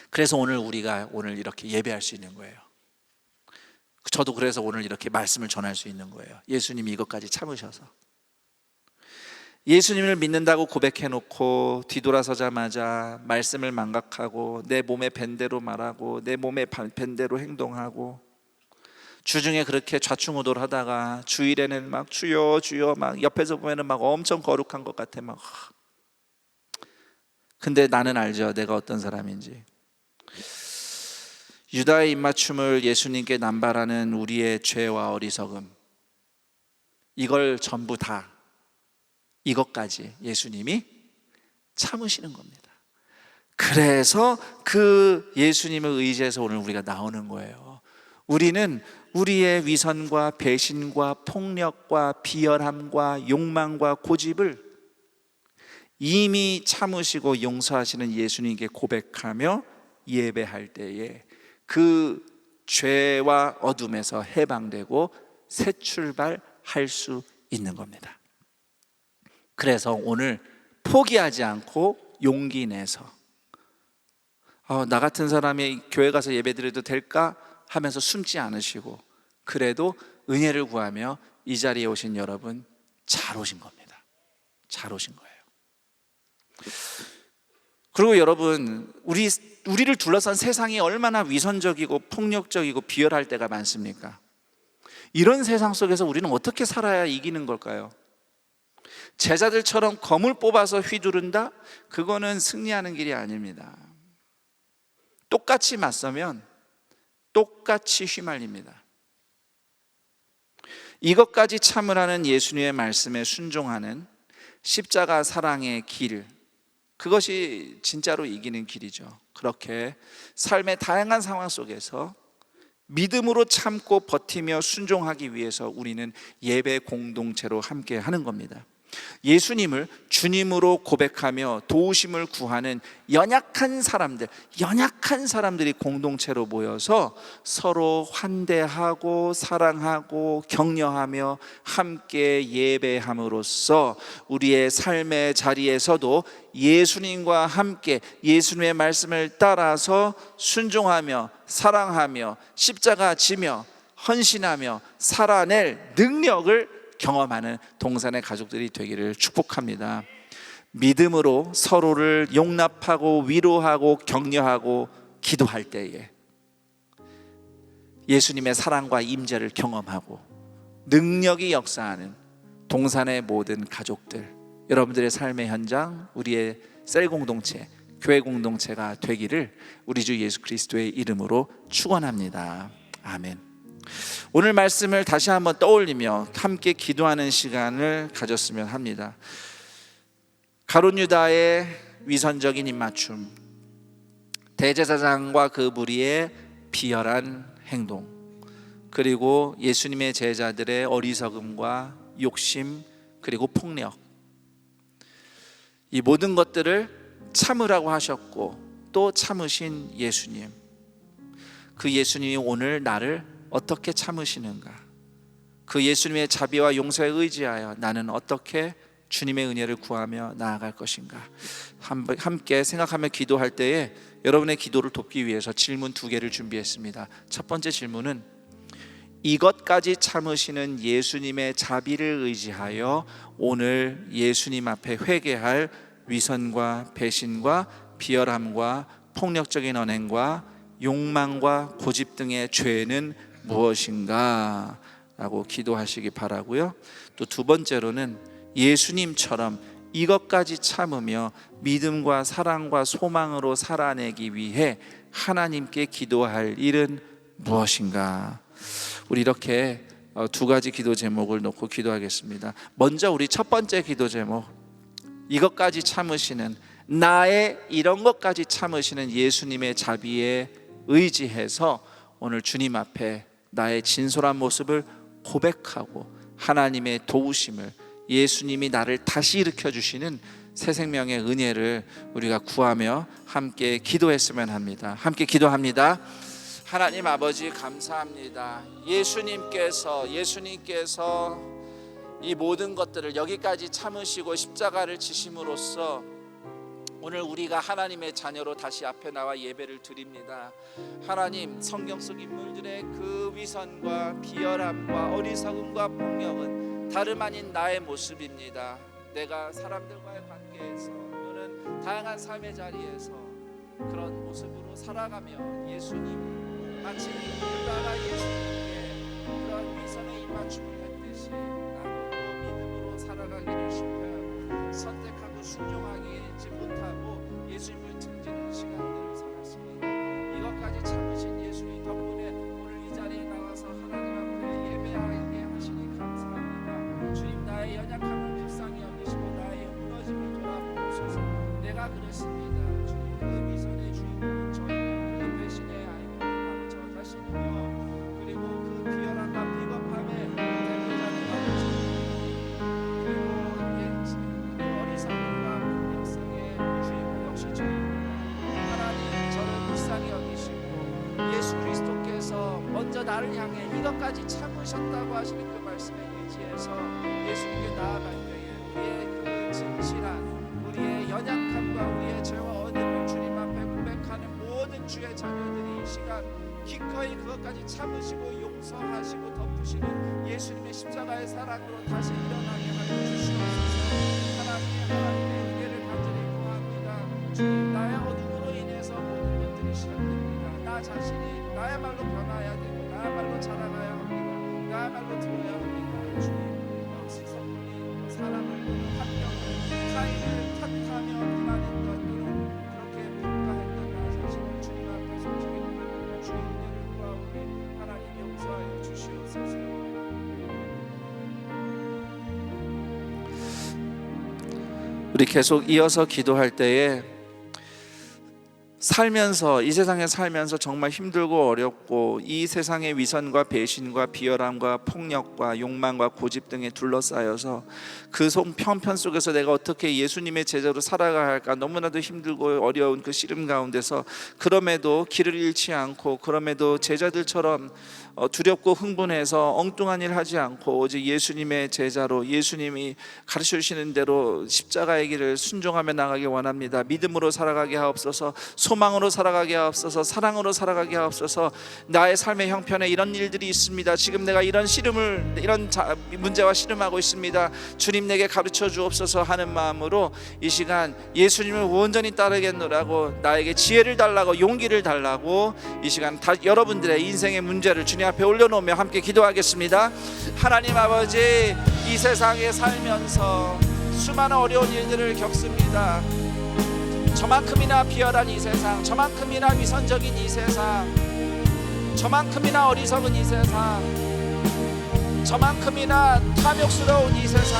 그래서 우리가 오늘 이렇게 예배할 수 있는 거예요. 저도 그래서 오늘 이렇게 말씀을 전할 수 있는 거예요. 예수님이 이것까지 참으셔서. 예수님을 믿는다고 고백해놓고 뒤돌아서자마자 말씀을 망각하고 내 몸에 밴대로 말하고 내 몸에 밴대로 행동하고, 주중에 그렇게 좌충우돌 하다가 주일에는 막 주여 주여 막 옆에서 보면은 막 엄청 거룩한 것 같아 막. 근데 나는 알죠, 내가 어떤 사람인지. 유다의 입맞춤을 예수님께 남발하는 우리의 죄와 어리석음, 이걸 전부 다, 이것까지 예수님이 참으시는 겁니다. 그래서 그 예수님을 의지해서 오늘 우리가 나오는 거예요. 우리는 우리의 위선과 배신과 폭력과 비열함과 욕망과 고집을 이미 참으시고 용서하시는 예수님께 고백하며 예배할 때에 그 죄와 어둠에서 해방되고 새 출발할 수 있는 겁니다. 그래서 오늘 포기하지 않고 용기 내서 나 같은 사람이 교회 가서 예배드려도 될까 하면서 숨지 않으시고, 그래도 은혜를 구하며 이 자리에 오신 여러분, 잘 오신 겁니다. 잘 오신 거예요. 그리고 여러분, 우리를 둘러싼 세상이 얼마나 위선적이고 폭력적이고 비열할 때가 많습니까? 이런 세상 속에서 우리는 어떻게 살아야 이기는 걸까요? 제자들처럼 검을 뽑아서 휘두른다? 그거는 승리하는 길이 아닙니다. 똑같이 맞서면 똑같이 휘말립니다. 이것까지 참으라는 예수님의 말씀에 순종하는 십자가 사랑의 길, 그것이 진짜로 이기는 길이죠. 그렇게 삶의 다양한 상황 속에서 믿음으로 참고 버티며 순종하기 위해서 우리는 예배 공동체로 함께 하는 겁니다. 예수님을 주님으로 고백하며 도우심을 구하는 연약한 사람들이 공동체로 모여서 서로 환대하고 사랑하고 격려하며 함께 예배함으로써 우리의 삶의 자리에서도 예수님과 함께 예수님의 말씀을 따라서 순종하며 사랑하며 십자가 지며 헌신하며 살아낼 능력을 경험하는 동산의 가족들이 되기를 축복합니다. 믿음으로 서로를 용납하고 위로하고 격려하고 기도할 때에 예수님의 사랑과 임재를 경험하고 능력이 역사하는 동산의 모든 가족들, 여러분들의 삶의 현장, 우리의 셀 공동체, 교회 공동체가 되기를 우리 주 예수 그리스도의 이름으로 축원합니다. 아멘. 오늘 말씀을 다시 한번 떠올리며 함께 기도하는 시간을 가졌으면 합니다. 가룟 유다의 위선적인 입맞춤, 대제사장과 그 무리의 비열한 행동, 그리고 예수님의 제자들의 어리석음과 욕심, 그리고 폭력, 이 모든 것들을 참으라고 하셨고 또 참으신 예수님, 그 예수님이 오늘 나를 어떻게 참으시는가? 그 예수님의 자비와 용서에 의지하여 나는 어떻게 주님의 은혜를 구하며 나아갈 것인가? 함께 생각하며 기도할 때에 여러분의 기도를 돕기 위해서 질문 2개를 준비했습니다. 첫 번째 질문은 이것까지 참으시는 예수님의 자비를 의지하여 오늘 예수님 앞에 회개할 위선과 배신과 비열함과 폭력적인 언행과 욕망과 고집 등의 죄는 무엇인가? 라고 기도하시기 바라고요. 또 2번째로는 예수님처럼 이것까지 참으며 믿음과 사랑과 소망으로 살아내기 위해 하나님께 기도할 일은 무엇인가? 우리 이렇게 2가지 기도 제목을 놓고 기도하겠습니다. 먼저 우리 첫 번째 기도 제목, 이것까지 참으시는, 나의 이런 것까지 참으시는 예수님의 자비에 의지해서 오늘 주님 앞에 나의 진솔한 모습을 고백하고 하나님의 도우심을, 예수님이 나를 다시 일으켜 주시는 새 생명의 은혜를 우리가 구하며 함께 기도했으면 합니다. 함께 기도합니다. 하나님 아버지 감사합니다. 예수님께서 이 모든 것들을 여기까지 참으시고 십자가를 지심으로써 오늘 우리가 하나님의 자녀로 다시 앞에 나와 예배를 드립니다. 하나님, 성경 속 인물들의 그 위선과 비열함과 어리석음과 폭력은 다름 아닌 나의 모습입니다. 내가 사람들과의 관계에서 또는 다양한 삶의 자리에서 그런 모습으로 살아가며 예수님, 마치 유다가 예수님께 그런 위선의 입맞춤을 했듯이 나도 믿음으로 살아가기를 실패하고 선택하고 순종하지 못하고 예수님을 등지는 시간들을 살았습니다. 이것까지 참으신 예수님 덕분에 오늘 이 자리에 나와서 하나님 앞에 예배하게 하시니 감사합니다. 주님, 나의 연약함을 불쌍히 여기시고 나의 무너짐을 돌아보셔서 내가 그랬습니다. 주님, 그 위선의 주인공은 저이며 그 배신의 아이는 바로 저 자신이며 그리고 그 비열함과 비겁함의 대표자는 바로 저입니다. 그리고 그 어리석음과 폭력성의 주인공 역시 저입니다. 하나님, 저를 불쌍히 여기시고 예수 그리스도께서 먼저 나를 향해 이것까지 참으셨다고 하시는 그 말씀에 의지해서 예수님께 나아갈 때에 우리의 그 진실한 우리의 연약함과 우리의 죄와 어둠을 주님 앞에 고백하는 모든 주의 자녀들이 이 시간 기꺼이 그것까지 참으시고 용서하시고 덮으시는 예수님의 십자가의 사랑으로 다시 일어나게 하여 주시옵소서. 하나님의 은혜를 간절히 구합니다. 주님, 나의 어둠으로 인해서 모든 것들이 시작됩니다. 나 자신이 나야말로 변화해야 되고 나야말로 자라가야 합니다. 나야말로 들어야 합니다. 주님, 역시 성령이 사람을 환경을 타인을 탓하며 비난했던 또는 그렇게 평가했던 나 자신을 주님 앞에 솔직히 드립니다. 주의 은혜를 구하오니 하나님 용서하여 주시옵소서. 우리 계속 이어서 기도할 때에 살면서, 이 세상에 살면서 정말 힘들고 어렵고 이 세상의 위선과 배신과 비열함과 폭력과 욕망과 고집 등에 둘러싸여서 그 형편 속에서 내가 어떻게 예수님의 제자로 살아가야 할까, 너무나도 힘들고 어려운 그 씨름 가운데서 그럼에도 길을 잃지 않고, 그럼에도 제자들처럼 두렵고 흥분해서 엉뚱한 일 하지 않고 오직 예수님의 제자로, 예수님이 가르쳐 주시는 대로 십자가의 길을 순종하며 나가기 원합니다. 믿음으로 살아가게 하옵소서, 소망으로 살아가게 하옵소서, 사랑으로 살아가게 하옵소서. 나의 삶의 형편에 이런 일들이 있습니다. 지금 내가 이런 문제와 씨름하고 있습니다. 주님 내게 가르쳐 주옵소서 하는 마음으로 이 시간 예수님을 온전히 따르겠노라고, 나에게 지혜를 달라고, 용기를 달라고 이 시간 여러분들의 인생의 문제를 주님 앞에 올려놓으며 함께 기도하겠습니다. 하나님 아버지, 이 세상에 살면서 수많은 어려운 일들을 겪습니다. 저만큼이나 비열한 이 세상, 저만큼이나 위선적인 이 세상, 저만큼이나 어리석은 이 세상, 저만큼이나 탐욕스러운 이 세상,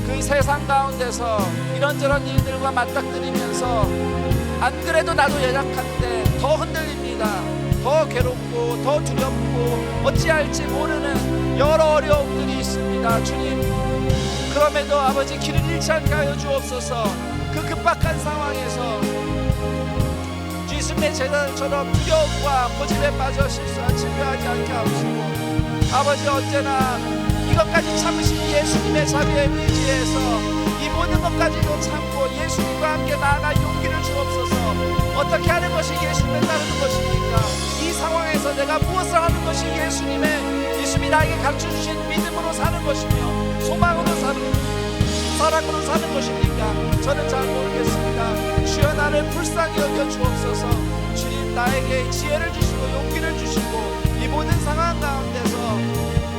그 세상 가운데서 이런저런 일들과 맞닥뜨리면서 안 그래도 나도 연약한데 더 흔들립니다. 더 괴롭고 더 두렵고 어찌할지 모르는 여러 어려움들이 있습니다. 주님, 그럼에도 아버지 길을 잃지 않게 하여 주옵소서. 그 급박한 상황에서 예수님의 제자들처럼 두려움과 고집에 빠져 실수와 실패하지 않게 하옵시고, 아버지 언제나 이것까지 참으신 예수님의 자비에 의지해서 이 모든 것까지도 참고 예수님과 함께 나아갈 용기를 주옵소서. 어떻게 하는 것이 예수님을 따르는 것입니까? 이 상황에서 내가 무엇을 하는 것이 예수님이 나에게 가르쳐주신 믿음으로 사는 것이며 소망으로 사랑으로 사는 것입니까? 저는 잘 모르겠습니다. 주여 나를 불쌍히 여겨 주옵소서. 주님 나에게 지혜를 주시고 용기를 주시고 이 모든 상황 가운데서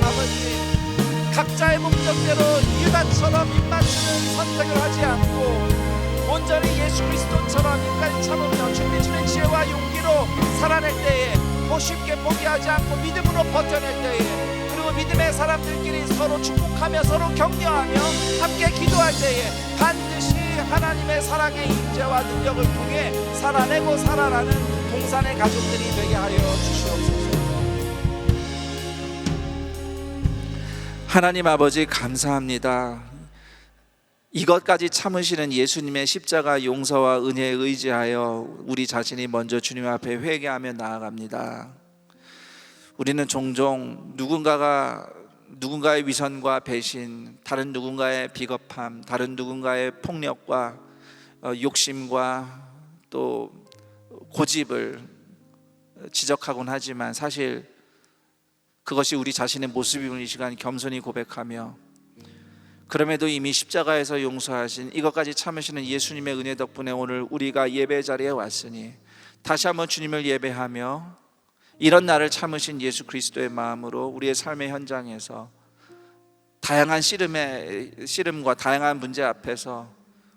아버지 각자의 목적대로 유다처럼 입맞추는 선택을 하지 않고 온전히 예수 그리스도처럼 입까지 참으며 주님이 주는 지혜와 용기로 살아낼 때에 더 쉽게 포기하지 않고 믿음으로 버텨낼 때에, 그리고 믿음의 사람들끼리 서로 축복하며 서로 격려하며 함께 기도할 때에 반드시 하나님의 사랑의 임재와 능력을 통해 살아내고 살아나는 동산의 가족들이 되게 하여 주시옵소서. 하나님 아버지 감사합니다. 이것까지 참으시는 예수님의 십자가 용서와 은혜에 의지하여 우리 자신이 먼저 주님 앞에 회개하며 나아갑니다. 우리는 종종 누군가의 위선과 배신, 다른 누군가의 비겁함, 다른 누군가의 폭력과 욕심과 또 고집을 지적하곤 하지만 사실 그것이 우리 자신의 모습임을 이 시간 겸손히 고백하며, 그럼에도 이미 십자가에서 용서하신 이것까지 참으시는 예수님의 은혜 덕분에 오늘 우리가 예배 자리에 왔으니 다시 한번 주님을 예배하며 이런 나를 참으신 예수 그리스도의 마음으로 우리의 삶의 현장에서 다양한 씨름과 다양한 문제 앞에서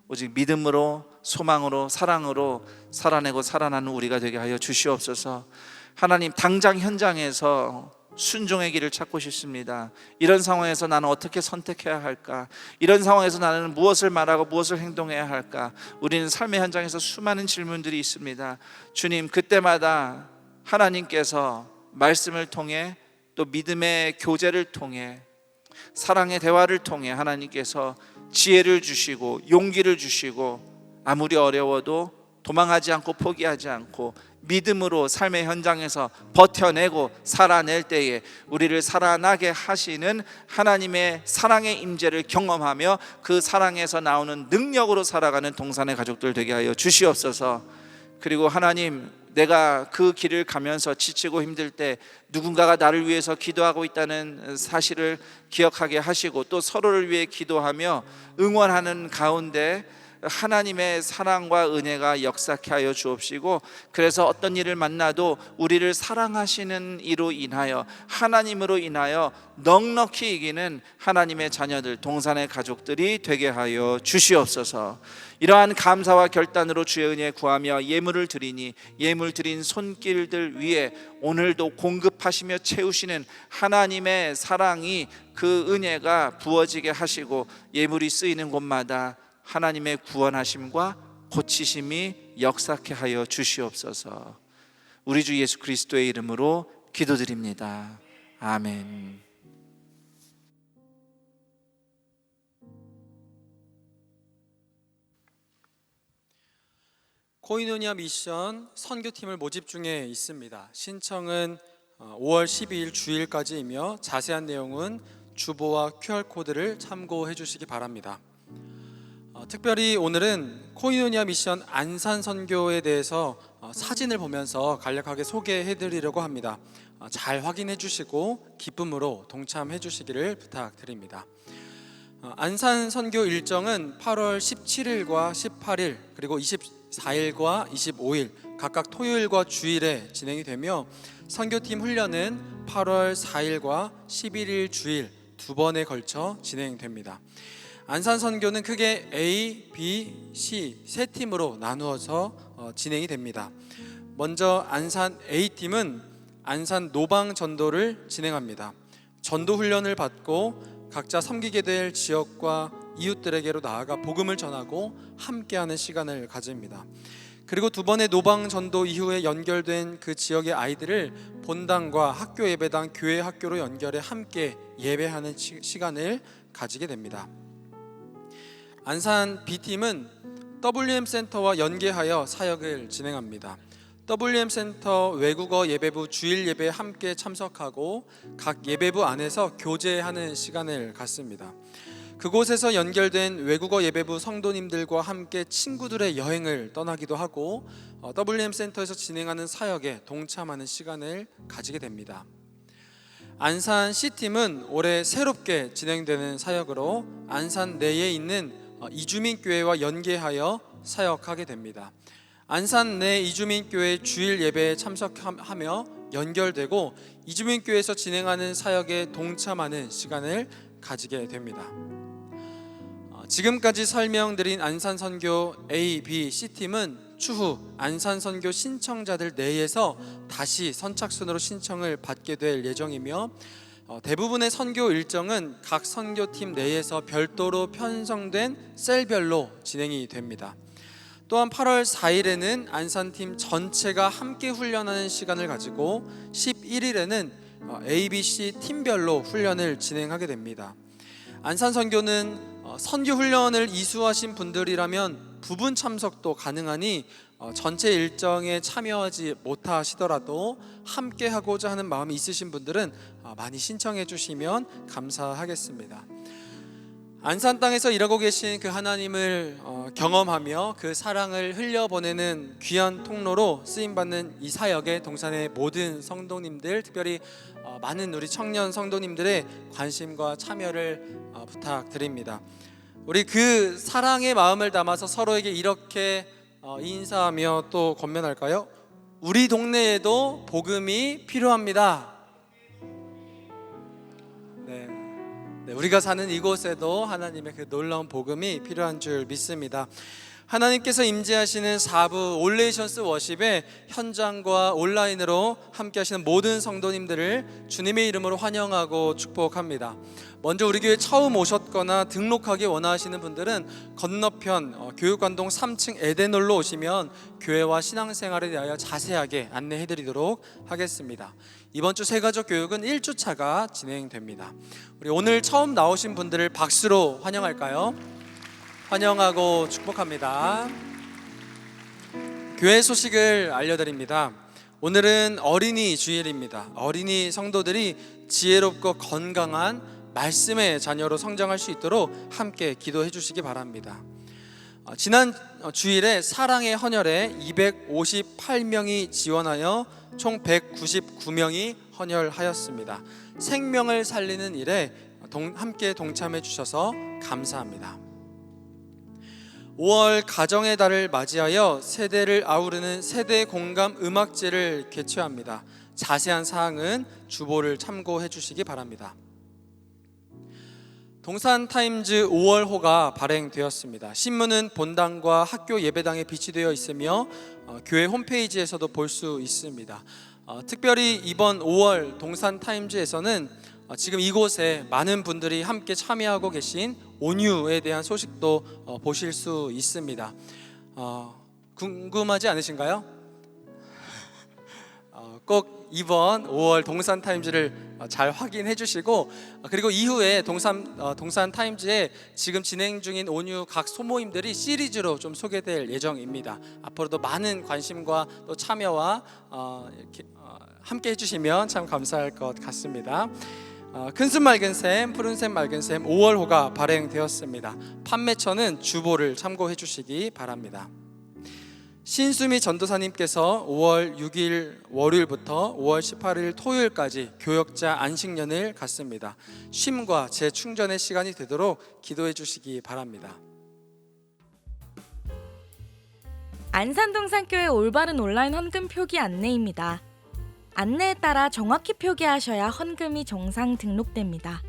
오직 믿음으로, 소망으로, 사랑으로 살아내고 살아나는 우리가 되게 하여 주시옵소서. 하나님, 당장 현장에서 순종의 길을 찾고 싶습니다. 이런 상황에서 나는 어떻게 선택해야 할까? 이런 상황에서 나는 무엇을 말하고 무엇을 행동해야 할까? 우리는 삶의 현장에서 수많은 질문들이 있습니다. 주님, 그때마다 하나님께서 말씀을 통해 또 믿음의 교제를 통해 사랑의 대화를 통해 하나님께서 지혜를 주시고 용기를 주시고 아무리 어려워도 도망하지 않고 포기하지 않고 믿음으로 삶의 현장에서 버텨내고 살아낼 때에 우리를 살아나게 하시는 하나님의 사랑의 임재를 경험하며 그 사랑에서 나오는 능력으로 살아가는 동산의 가족들 되게 하여 주시옵소서. 그리고 하나님, 내가 그 길을 가면서 지치고 힘들 때 누군가가 나를 위해서 기도하고 있다는 사실을 기억하게 하시고 또 서로를 위해 기도하며 응원하는 가운데 하나님의 사랑과 은혜가 역사케 하여 주옵시고, 그래서 어떤 일을 만나도 우리를 사랑하시는 이로 인하여 하나님으로 인하여 넉넉히 이기는 하나님의 자녀들, 동산의 가족들이 되게 하여 주시옵소서. 이러한 감사와 결단으로 주의 은혜 구하며 예물을 드리니 예물 드린 손길들 위에 오늘도 공급하시며 채우시는 하나님의 사랑이, 그 은혜가 부어지게 하시고 예물이 쓰이는 곳마다 하나님의 구원하심과 고치심이 역사케 하여 주시옵소서. 우리 주 예수 그리스도의 이름으로 기도드립니다. 아멘. 코이노니아 미션 선교팀을 모집 중에 있습니다. 신청은 5월 12일 주일까지이며 자세한 내용은 주보와 QR코드를 참고해 주시기 바랍니다. 특별히 오늘은 코이노니아 미션 안산 선교에 대해서 사진을 보면서 간략하게 소개해 드리려고 합니다. 잘 확인해 주시고 기쁨으로 동참해 주시기를 부탁드립니다. 안산 선교 일정은 8월 17일과 18일 그리고 24일과 25일 각각 토요일과 주일에 진행이 되며 선교팀 훈련은 8월 4일과 11일 주일 두 번에 걸쳐 진행됩니다. 안산 선교는 크게 A, B, C 세 팀으로 나누어서 진행이 됩니다. 먼저 안산 A팀은 안산 노방 전도를 진행합니다. 전도 훈련을 받고 각자 섬기게 될 지역과 이웃들에게로 나아가 복음을 전하고 함께하는 시간을 가집니다. 그리고 두 번의 노방 전도 이후에 연결된 그 지역의 아이들을 본당과 학교 예배당, 교회 학교로 연결해 함께 예배하는 시간을 가지게 됩니다. 안산 B팀은 WM 센터와 연계하여 사역을 진행합니다. WM 센터 외국어 예배부 주일 예배에 함께 참석하고 각 예배부 안에서 교제하는 시간을 갖습니다. 그곳에서 연결된 외국어 예배부 성도님들과 함께 친구들의 여행을 떠나기도 하고 WM 센터에서 진행하는 사역에 동참하는 시간을 가지게 됩니다. 안산 C팀은 올해 새롭게 진행되는 사역으로 안산 내에 있는 이주민 교회와 연계하여 사역하게 됩니다. 안산 내 이주민 교회 주일 예배에 참석하며 연결되고 이주민 교회에서 진행하는 사역에 동참하는 시간을 가지게 됩니다. 지금까지 설명드린 안산 선교 A, B, C팀은 추후 안산 선교 신청자들 내에서 다시 선착순으로 신청을 받게 될 예정이며 대부분의 선교 일정은 각 선교팀 내에서 별도로 편성된 셀별로 진행이 됩니다. 또한 8월 4일에는 안산팀 전체가 함께 훈련하는 시간을 가지고 11일에는 ABC 팀별로 훈련을 진행하게 됩니다. 안산 선교는 선교 훈련을 이수하신 분들이라면 부분 참석도 가능하니 전체 일정에 참여하지 못하시더라도 함께 하고자 하는 마음이 있으신 분들은 많이 신청해 주시면 감사하겠습니다. 안산 땅에서 일하고 계신 그 하나님을 경험하며 그 사랑을 흘려보내는 귀한 통로로 쓰임받는 이 사역에 동산의 모든 성도님들, 특별히 많은 우리 청년 성도님들의 관심과 참여를 부탁드립니다. 우리 그 사랑의 마음을 담아서 서로에게 이렇게 인사하며 또 권면할까요? 우리 동네에도 복음이 필요합니다. 네, 우리가 사는 이곳에도 하나님의 그 놀라운 복음이 필요한 줄 믿습니다. 하나님께서 임재하시는 4부 올레이션스 워십의 현장과 온라인으로 함께 하시는 모든 성도님들을 주님의 이름으로 환영하고 축복합니다. 먼저 우리 교회 처음 오셨거나 등록하기 원하시는 분들은 건너편 교육관동 3층 에덴홀로 오시면 교회와 신앙생활에 대하여 자세하게 안내해드리도록 하겠습니다. 이번 주 새가족 교육은 1주차가 진행됩니다. 우리 오늘 처음 나오신 분들을 박수로 환영할까요? 환영하고 축복합니다. 교회 소식을 알려드립니다. 오늘은 어린이 주일입니다. 어린이 성도들이 지혜롭고 건강한 말씀의 자녀로 성장할 수 있도록 함께 기도해 주시기 바랍니다. 지난 주일에 사랑의 헌혈에 258명이 지원하여 총 199명이 헌혈하였습니다. 생명을 살리는 일에 함께 동참해 주셔서 감사합니다. 5월 가정의 달을 맞이하여 세대를 아우르는 세대 공감 음악제를 개최합니다. 자세한 사항은 주보를 참고해 주시기 바랍니다. 동산타임즈 5월호가 발행되었습니다. 신문은 본당과 학교 예배당에 비치되어 있으며 교회 홈페이지에서도 볼 수 있습니다. 특별히 이번 5월 동산타임즈에서는 지금 이곳에 많은 분들이 함께 참여하고 계신 온유에 대한 소식도 보실 수 있습니다. 궁금하지 않으신가요? 꼭 이번 5월 동산 타임즈를 잘 확인해 주시고, 그리고 이후에 동산 타임즈에 지금 진행 중인 온유 각 소모임들이 시리즈로 좀 소개될 예정입니다. 앞으로도 많은 관심과 또 참여와 이렇게 함께 해주시면 참 감사할 것 같습니다. 큰샘 맑은샘 푸른샘 맑은샘 5월호가 발행되었습니다. 판매처는 주보를 참고해 주시기 바랍니다. 신수미 전도사님께서 5월 6일 월요일부터 5월 18일 토요일까지 교역자 안식년을 갖습니다. 쉼과 재충전의 시간이 되도록 기도해 주시기 바랍니다. 안산동산교회 올바른 온라인 헌금 표기 안내입니다. 안내에 따라 정확히 표기하셔야 헌금이 정상 등록됩니다.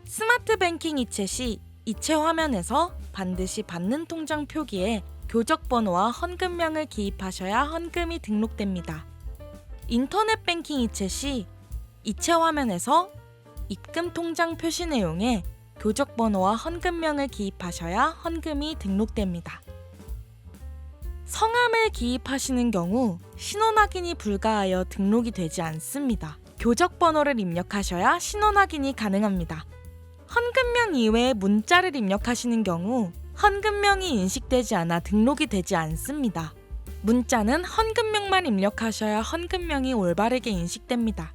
스마트 뱅킹 이체 시 이체 화면에서 반드시 받는 통장 표기에 교적 번호와 헌금명을 기입하셔야 헌금이 등록됩니다. 인터넷 뱅킹 이체 시 이체 화면에서 입금 통장 표시 내용에 교적 번호와 헌금명을 기입하셔야 헌금이 등록됩니다. 성함을 기입하시는 경우 신원 확인이 불가하여 등록이 되지 않습니다. 교적 번호를 입력하셔야 신원 확인이 가능합니다. 헌금명 이외에 문자를 입력하시는 경우 헌금명이 인식되지 않아 등록이 되지 않습니다. 문자는 헌금명만 입력하셔야 헌금명이 올바르게 인식됩니다.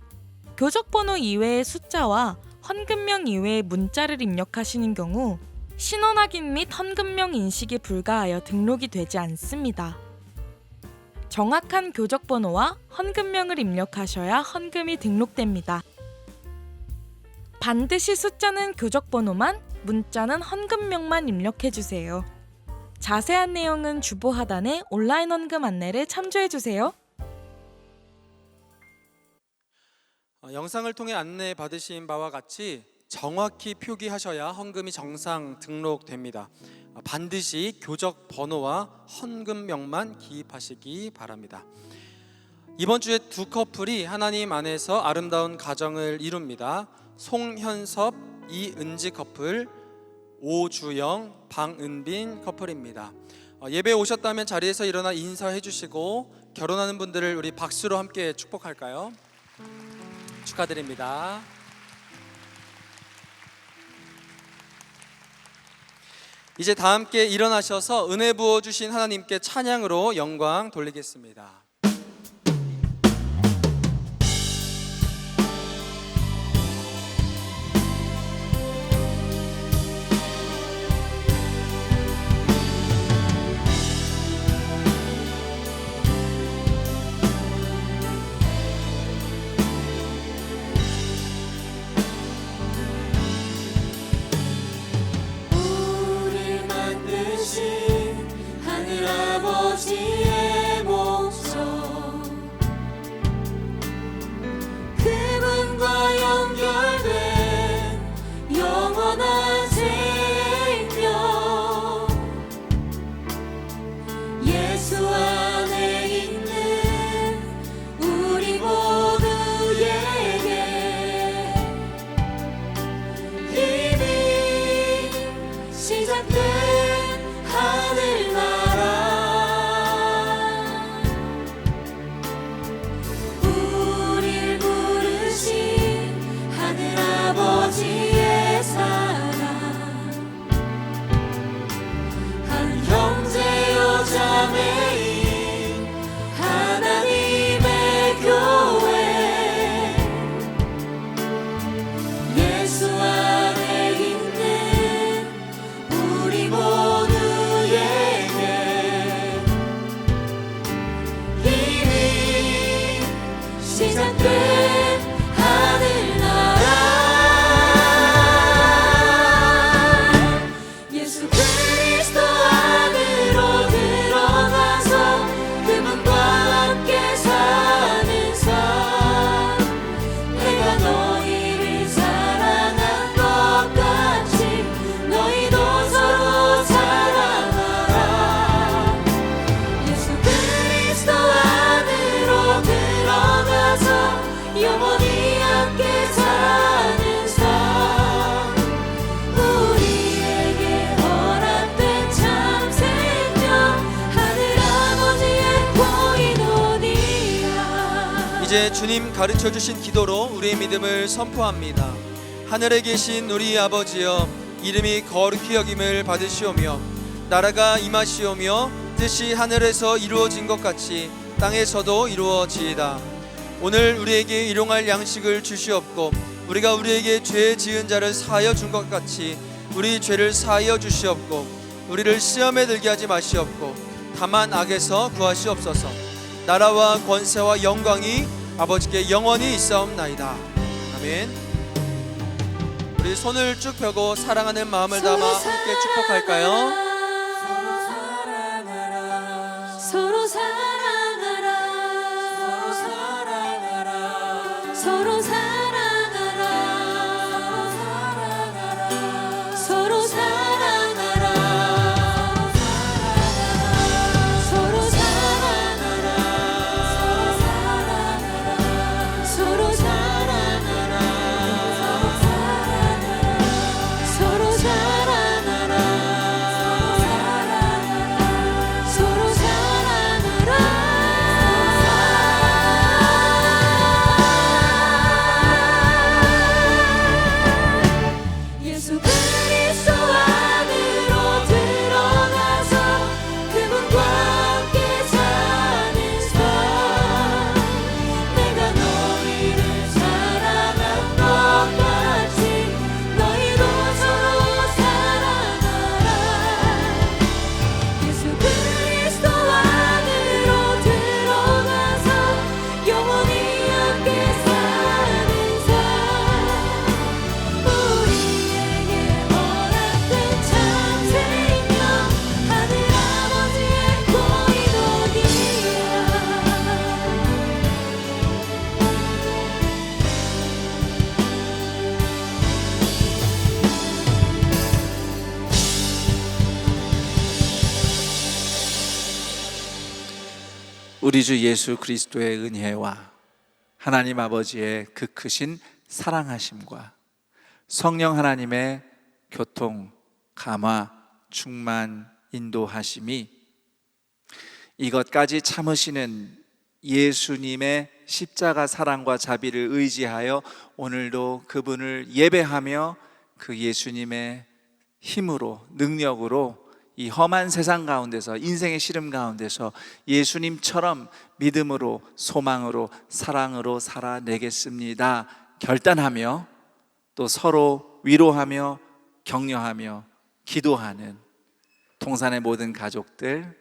교적번호 이외의 숫자와 헌금명 이외의 문자를 입력하시는 경우 신원 확인 및 헌금명 인식이 불가하여 등록이 되지 않습니다. 정확한 교적번호와 헌금명을 입력하셔야 헌금이 등록됩니다. 반드시 숫자는 교적번호만, 문자는 헌금명만 입력해주세요. 자세한 내용은 주보 하단의 온라인 헌금 안내를 참조해주세요. 영상을 통해 안내 받으신 바와 같이 정확히 표기하셔야 헌금이 정상 등록됩니다. 반드시 교적 번호와 헌금명만 기입하시기 바랍니다. 이번 주에 두 커플이 하나님 안에서 아름다운 가정을 이룹니다. 송현섭, 이은지 커플, 오주영, 방은빈 커플입니다. 예배에 오셨다면 자리에서 일어나 인사해 주시고 결혼하는 분들을 우리 박수로 함께 축복할까요? 축하드립니다. 이제 다 함께 일어나셔서 은혜 부어주신 하나님께 찬양으로 영광 돌리겠습니다. 하늘 아버지의 목소리 이제 주님 가르쳐 주신 기도로 우리의 믿음을 선포합니다. 하늘에 계신 우리 아버지여, 이름이 거룩히 여김을 받으시오며 나라가 임하시오며 뜻이 하늘에서 이루어진 것 같이 땅에서도 이루어지이다. 오늘 우리에게 일용할 양식을 주시옵고 우리가 우리에게 죄 지은 자를 사하여 준 것 같이 우리 죄를 사하여 주시옵고 우리를 시험에 들게 하지 마시옵고 다만 악에서 구하시옵소서. 나라와 권세와 영광이 아버지께 영원히 있사옵나이다. 아멘. 우리 손을 쭉 펴고 사랑하는 마음을 담아 함께 축복할까요? 서로 사랑하라. 서로 사랑하라. 서로 사랑하라. 서로 사랑하라. 서로 사랑하라. 서로 사랑하라. 서로 사랑하라. 예수 그리스도 안으로 들어가서 그분과 함께 사는 삶, 내가 너희를 사랑한 것 같이 너희도 서로 사랑하라. 예수 그리스도 안으로 들어가서 영원히 함께 사는 삶, 우리에게 허락된 참새이며 하늘 아버지의 고의도기야. 우리 주 예수 그리스도의 은혜와 하나님 아버지의 그 크신 사랑하심과 성령 하나님의 교통, 감화, 충만, 인도하심이 이것까지 참으시는 예수님의 십자가 사랑과 자비를 의지하여 오늘도 그분을 예배하며 그 예수님의 힘으로, 능력으로 이 험한 세상 가운데서, 인생의 시름 가운데서 예수님처럼 믿음으로, 소망으로, 사랑으로 살아내겠습니다 결단하며 또 서로 위로하며 격려하며 기도하는 동산의 모든 가족들,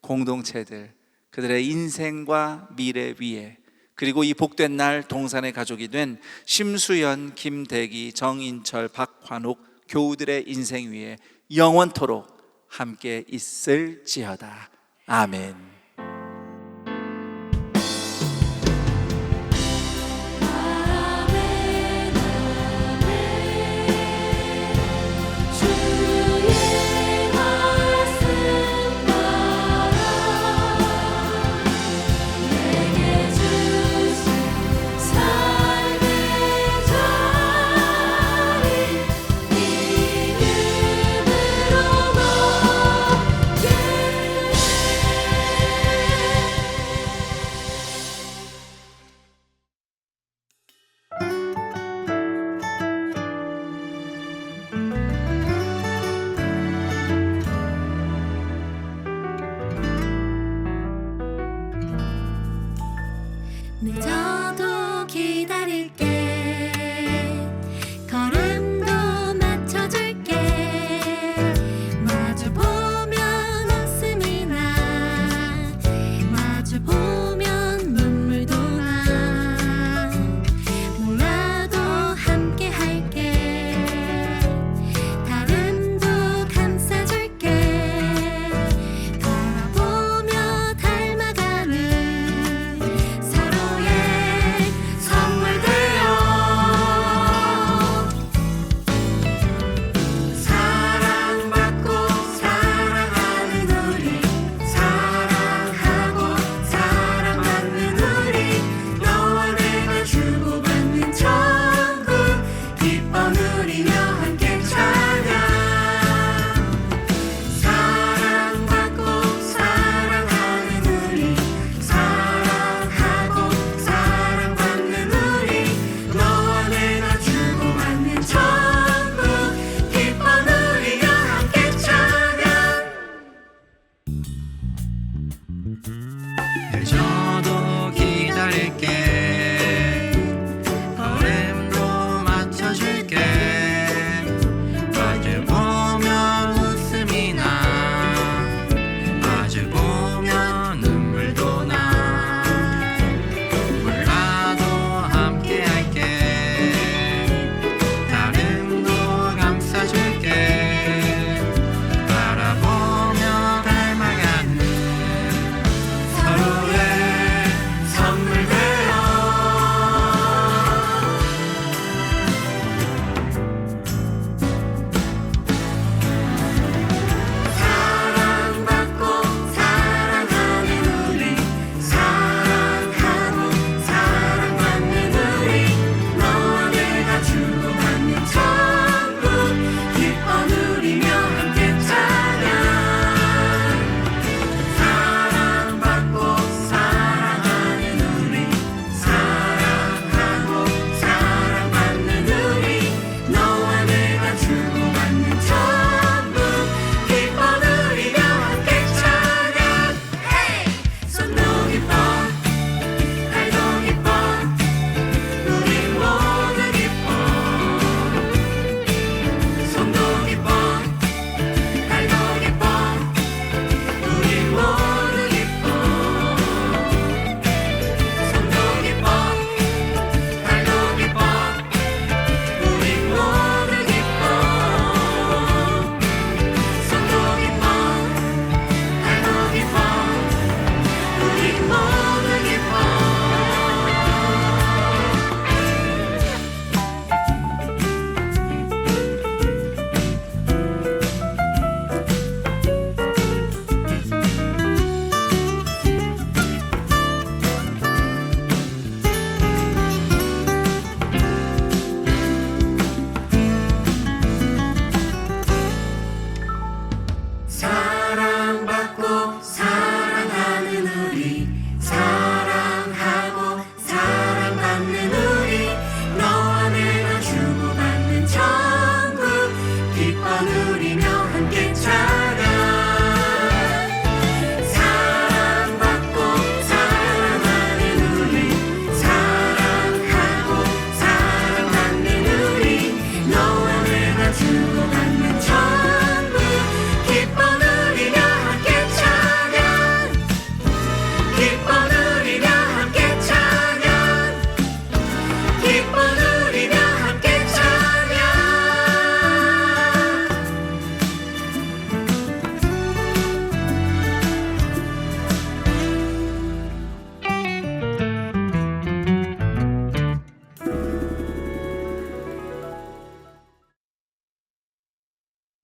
공동체들, 그들의 인생과 미래 위에, 그리고 이 복된 날 동산의 가족이 된 심수연, 김대기, 정인철, 박환옥 교우들의 인생 위에 영원토록 함께 있을지어다. 아멘. 아멘. 주의 말씀 따라 내게 주신 삶의 자리 믿음으로 걷게. 늦어도 기다릴게. 걸음도 맞춰줄게. 마주보면 웃음이 나. 마주보면 눈물도 나. 몰라도 함께 할게. 다름도 감싸줄게. 걸어보며 닮아가는 서로의 선물 되어 기뻐